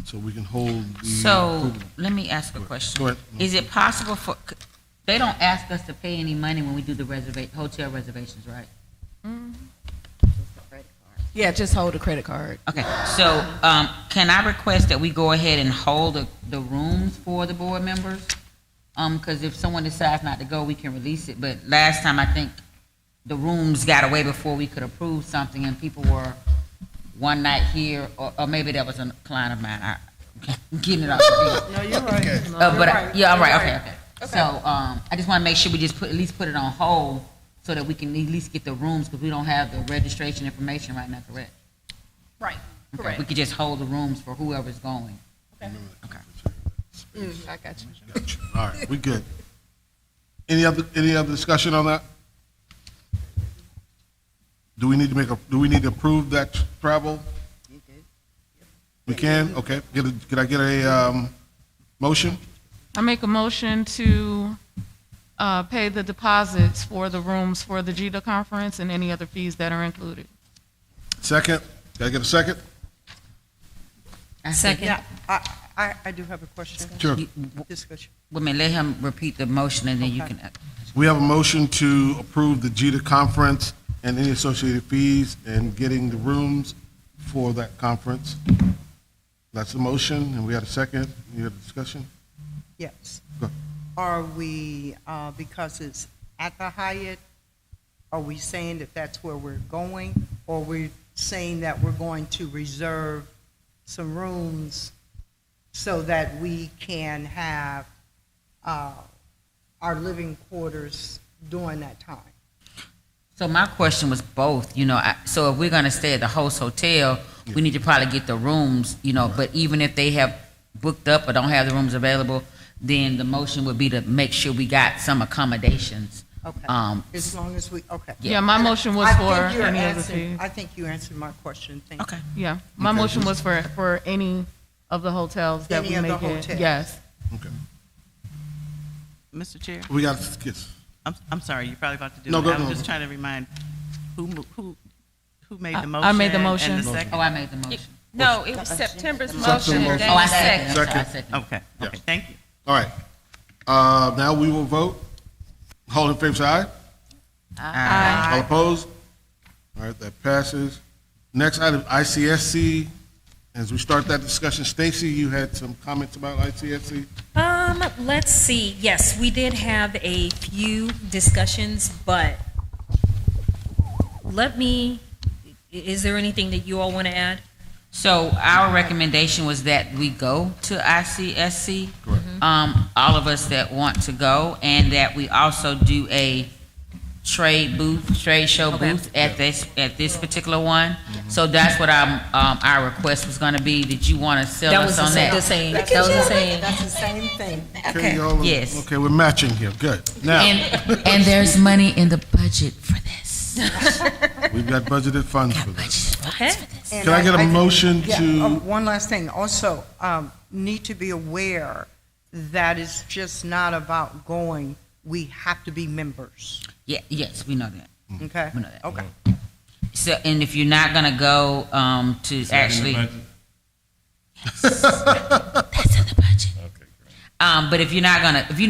So we can hold the. So, approval. let me ask a question. Go ahead. Is it possible for, they don't ask us to pay any money when we do the hotel reservations, right? Yeah, just hold a credit card. Okay, so can I request that we go ahead and hold the rooms for the board members? Because if someone decides not to go, we can release it. But last time, I think the rooms got away before we could approve something, and people were one night here, or maybe that was a client of mine. I'm getting it off the field. No, you're right. Okay. Yeah, I'm right. Okay. So I just want to make sure we just at least put it on hold so that we can at least get the rooms, because we don't have the registration information right now, correct? Right, Okay, correct. we could just hold the rooms for whoever's going. Okay. I got you. Gotcha. All right, we good. Any other discussion on that? Do we need to approve that travel? We can? Okay. Could I get a motion? I make a motion to pay the deposits for the rooms for the JITA conference and any other fees that are included. Second? Can I get a second? Second. Yeah, I do have a question. Sure. Discussion. Wait a minute, let him repeat the motion and then you can. We have a motion to approve the JITA conference and any associated fees and getting the rooms for that conference. That's the motion, and we had a second. You had a discussion? Yes. Go. Are we, because it's at the Hyatt, are we saying that that's where we're going? Or we're saying that we're going to reserve some rooms so that we can have our living quarters during that time? So my question was both, so if we're gonna stay at the host hotel, we need to probably get the rooms, but even if they have booked up or don't have the rooms available, then the motion would be to make sure we got some accommodations. Okay. As long as we, okay. Yeah, my motion was I for think you're any other answering- fees. I think you answered my question. Thank you. Okay. Yeah, my Okay. motion was for any of the hotels that Any we of the make it. hotels. Yes. Okay. Mr. Chair, We got, yes. I'm sorry, you're probably about to do No, it. go- I was no. just trying to remind who made I the motion. made the and motion. second? Oh, I made the motion. No, it was September's September motion. motion. Danny Oh, I seconded. second. Second. I second. Okay, Yes. okay, thank you. All right. Now we will vote. All in favor, say aye. Aye. All opposed? All right, that passes. Next item, ICSC. As we start that discussion, Stacy, you had some comments about ICSC? Let's see. Yes, we did have a few discussions, but is there anything that you all want to add? So our recommendation was that we go to ICSC, all of us that want to go, and that we also do a trade show booth at this particular one. So that's what our request was going to be. Did you want to sell us on that? The same. That was the same. That's the same thing. Okay, y'all, Yes. Okay, we're matching here. Good. Now, And there's money in the budget for this. we've got budgeted funds for this. Okay. And Can I get a motion yeah, to? one last thing. Also, need to be aware that it's just not about going. We have to be members. Yeah, yes, we know that. Okay? We know that. Okay. So, and if you're not gonna go to actually, that's in the budget. But if you're not gonna, if you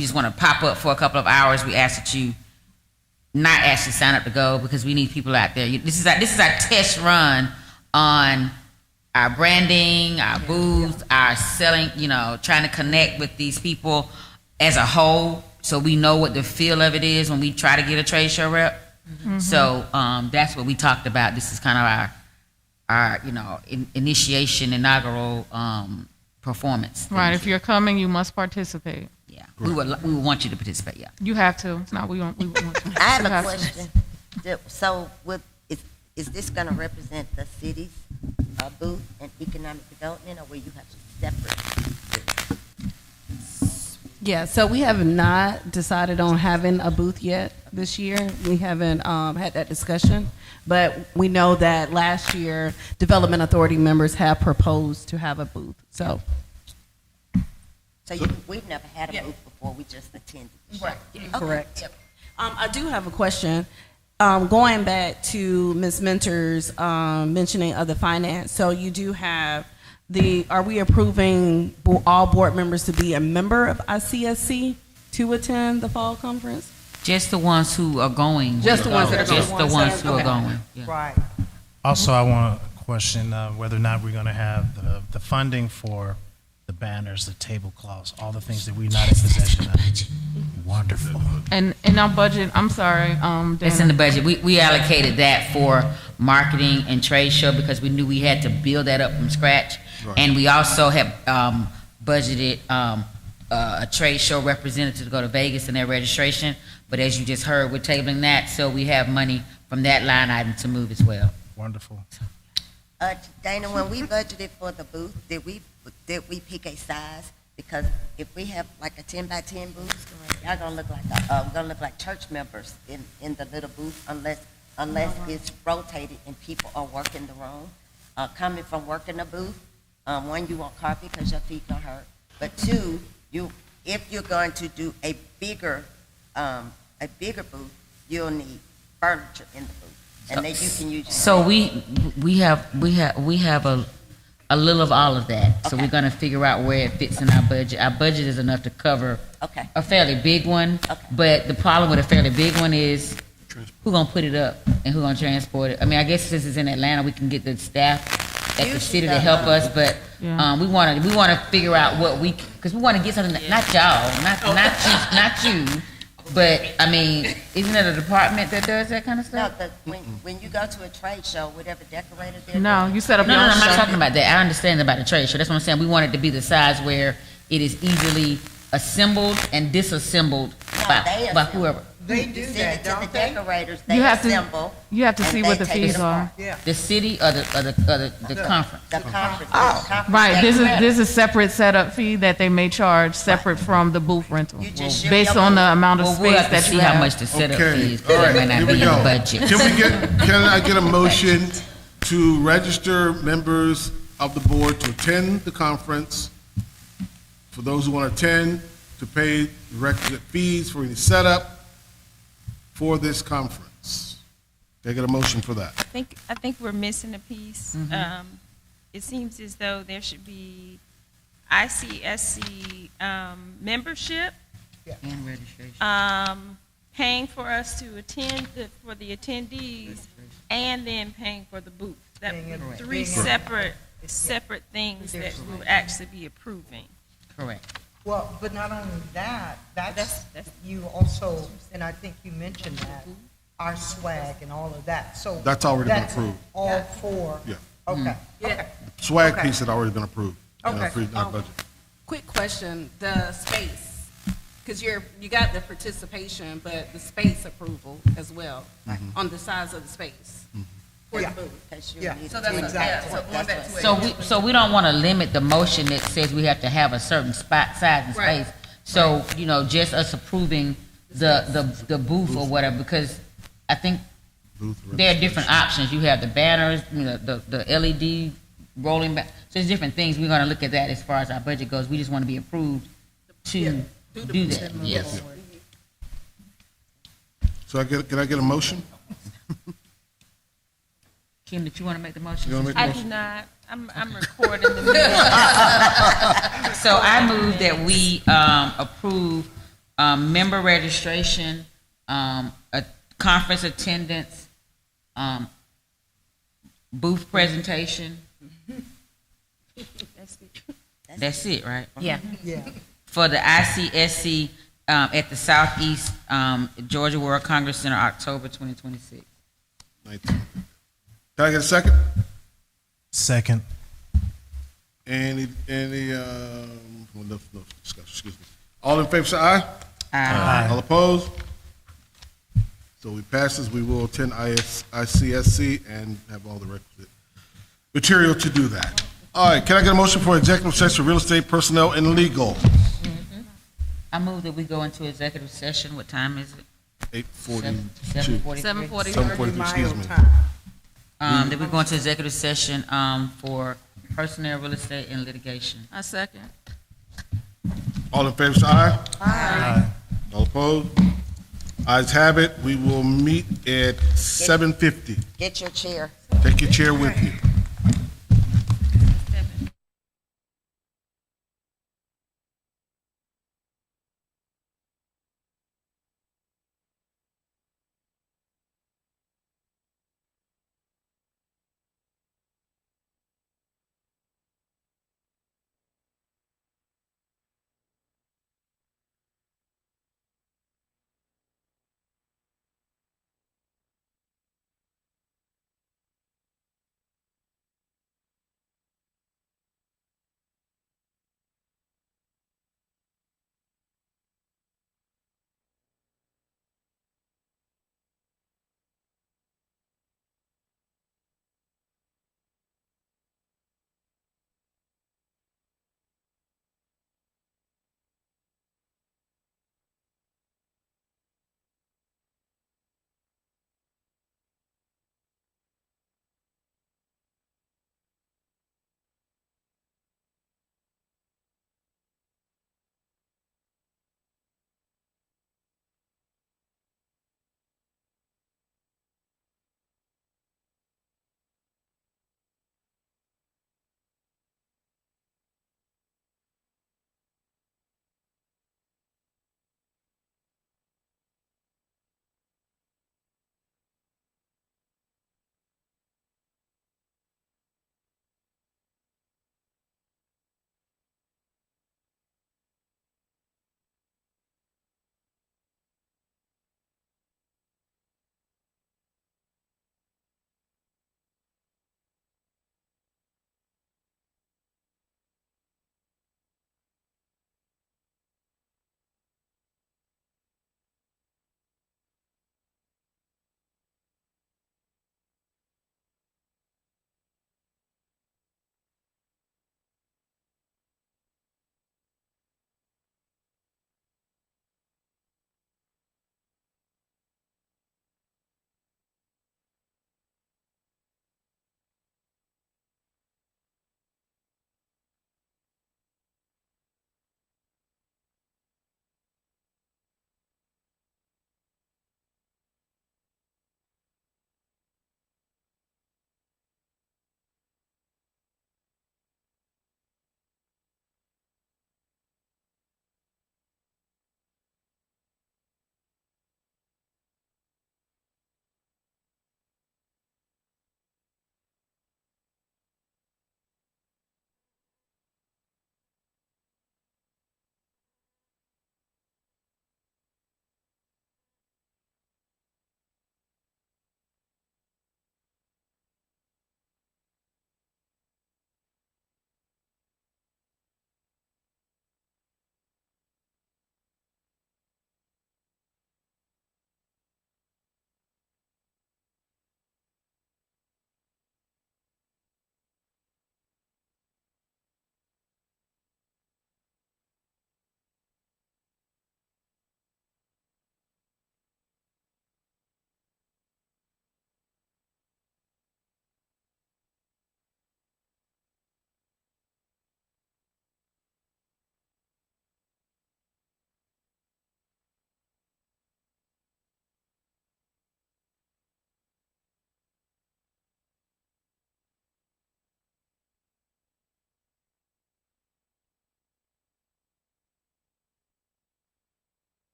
just want to pop up for a couple of hours, we ask that you not actually sign up to go, because we need people out there. This is our test run on our branding, our booths, our selling, trying to connect with these people as a whole, so we know what the feel of it is when we try to get a trade show rep. So that's what we talked about. This is kind of our initiation, inaugural performance. Right. If you're coming, you must participate. Yeah. We would want you to participate. Yeah. You have to. It's not we want you. I have a question. So, is this going to represent the city's booth and economic development, or will you have separate? Yeah, so we have not decided on having a booth yet this year. We haven't had that discussion, but we know that last year, Development Authority members have proposed to have a booth, so. So we've never had a booth before, we just attended. Right, Okay. correct. Yep. I do have a question. Going back to Ms. Mentor's mentioning of the finance, so you do have are we approving all board members to be a member of ICSC to attend the fall conference? Just the ones who are going. Just the ones that are going. Just the ones who are going. Yeah. Right. Also, I want to question whether or not we're going to have the funding for the banners, the tablecloths, all the things that we're not in possession of. Wonderful. And in our budget, I'm sorry, It's in the budget. We allocated that for marketing and trade show because we knew we had to build that up from scratch. Right. And we also have budgeted a trade show representative to go to Vegas in their registration. But as you just heard, we're tabling that, so we have money from that line item to move as well. Wonderful. Dana, when we budgeted for the booth, did we pick a size? Because if we have like a 10 by 10 booth, y'all gonna look like church members in the little booth unless it's rotated and people are working the room. Coming from working the booth, one, you won't carpet because your feet gonna hurt. But two, if you're going to do a bigger booth, you'll need furniture in the booth, and then you can use. So we have a little of all of that. Okay. So we're going to figure out where it fits in our budget. Our budget is enough to cover a fairly big one. Okay. But the problem with a fairly big one is who's going to put it up and who's going to transport it. I mean, I guess since it's in Atlanta, we can get the staff at the city to help us. But we want to figure out what because we want to get something that, not y'all, not you. But I mean, isn't it a department that does that kind of stuff? No, when you go to a trade show, whatever decorator they're No, you set up No, your own I'm not show. talking about that. I understand about the trade show. That's what I'm saying. We want it to be the size where it is easily assembled and disassembled by whoever. They do that, to don't the they? decorators, they You have assemble. You have to see and what they the take it fees are. apart. Yeah. The city or the conference. The conference. Oh. the conference Right, this decorator. is a separate setup fee that they may charge separate from the booth rental, You just ship based your on the booth. amount of Well, we'll space have to that see you how have. much the setup Okay, fees, all because right, it may not here be we in the go. budget. Can I get a motion to register members of the board to attend the conference? For those who want to attend, to pay the requisite fees for any setup for this conference. Can I get a motion for that? I think we're missing a piece. It seems as though there should be ICSC membership, And registration. paying for us to attend for the attendees, and then paying for the booth. That would be three separate things that we would actually be approving. Correct. Well, but not only that, that's you also, and I think you mentioned that, our swag and all of that, so. That's already been that's approved. all for, Yeah. okay, okay. Swag Okay. piece had already been approved in our Okay. budget. Quick question, the space, because you got the participation, but the space approval as well, on the size of the space for the Yeah. booth. Yeah. So that's Exactly. so going back to it. So we don't want to limit the motion that says we have to have a certain spot, size and Right. space. So, just us approving the booth or whatever, because I think Booth there are different options. You have the banners, the LED rolling back. So there's different things. We're going to look at that as far as our budget goes. We just want to be approved to do that. Yes. So can I get a motion? Kim, did you want to make the motion? You wanna make the I motion? do not. I'm recording the meeting. So I move that we approve member registration, a conference attendance, booth presentation, That's it, right? Yeah. Yeah. For the ICSC at the Southeast Georgia World Congress Center, October 2026. 19. Can I get a second? Second. Any, well, no discussion, excuse me. All in favor, say aye. Aye. All opposed? So we pass this, we will attend ICSC and have all the requisite material to do that. All right, can I get a motion for executive session, real estate, personnel, and legal? I move that we go into executive session. What time is it? 8:42. 7:43. 7:43, excuse me. That we go into executive session for personnel, real estate, and litigation. I second. All in favor, say aye. Aye. All opposed? Ayes have it. We will meet at 7:50. Get your chair. Take your chair with you.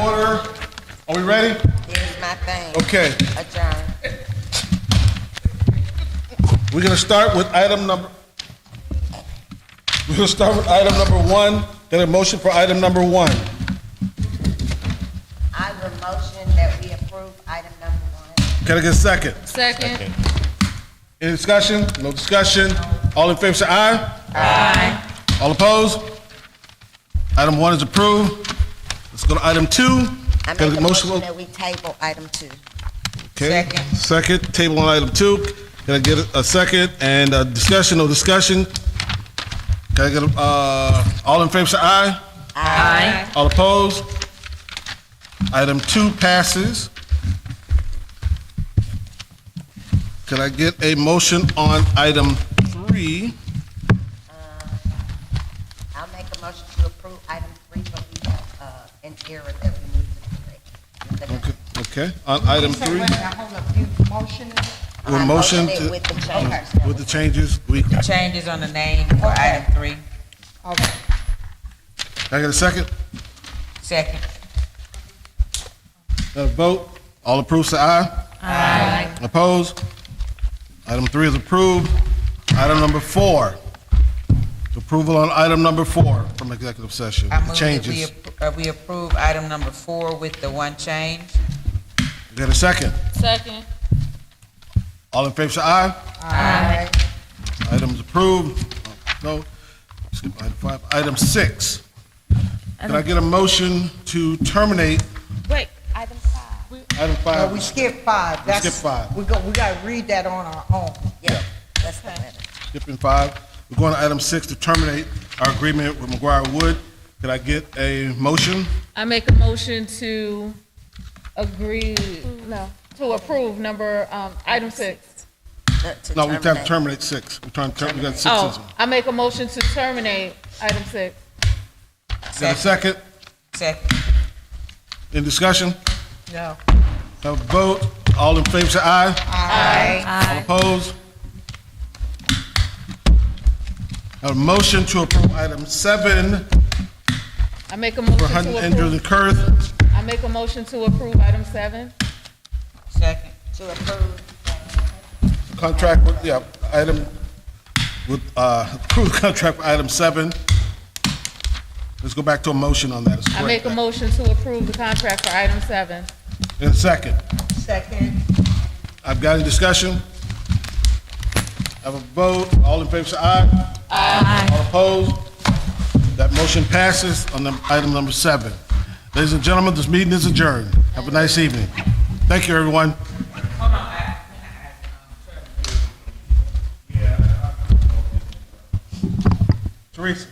order. Are we ready? Here's my thing. Okay. Adjourn. We're gonna start with item number 1. Get a motion for item number 1. I will motion that we approve item number 1. Can I get a second? Second. Any discussion? No discussion? All in favor say aye. Aye. All opposed? Item 1 is approved. Let's go to item 2. I Can I make get a a motion motion? that we table item 2. Okay. Second, table on item 2. Can I get a second? And discussion, no discussion? Can I get all in favor say aye? Aye. All opposed? Item 2 passes. Can I get a motion on item 3? I'll make a motion to approve item 3, but we have an error that we need to correct. Okay, on item 3, Hold up, you motion it? we'll I motion motion it to, with the changes. with the changes. Changes on the name for item 3. Okay. Can I get a second? Second. Got a vote? All approved, say aye. Aye. Opposed? Item 3 is approved. Item number 4. Approval on item number 4 from executive session. I The move that changes. we approve item number 4 with the one change. Got a second? Second. All in favor, say aye. Aye. Item's approved. No. Skip item 5. Item 6. Can I get a motion to terminate Wait, item 5. item 5? We skipped 5. We skipped 5. We gotta read that on our own. Yeah, that's the better. Skipping 5. We're going to item 6 to terminate our agreement with McGuire Wood. Could I get a motion? I make a motion to to approve item 6. No, we have to terminate 6. We're trying to we got 6. Oh, I make a motion to terminate item 6. Got a second? Second. In discussion? No. Have a vote. All in favor, say aye. Aye. All opposed? A motion to approve item 7 I make a motion for to Hunt Andrews approve. and Kurth. I make a motion to approve item 7. Second. To approve. Contract with, item, with, approve contract for item 7. Let's go back to a motion on that. Let's I make correct a motion to approve the contract for item 7. that. In a second. Second. I've got any discussion? Have a vote. All in favor, say aye. Aye. All opposed? That motion passes on item number 7. Ladies and gentlemen, this meeting is adjourned. Have a nice evening. Thank you, everyone. Teresa.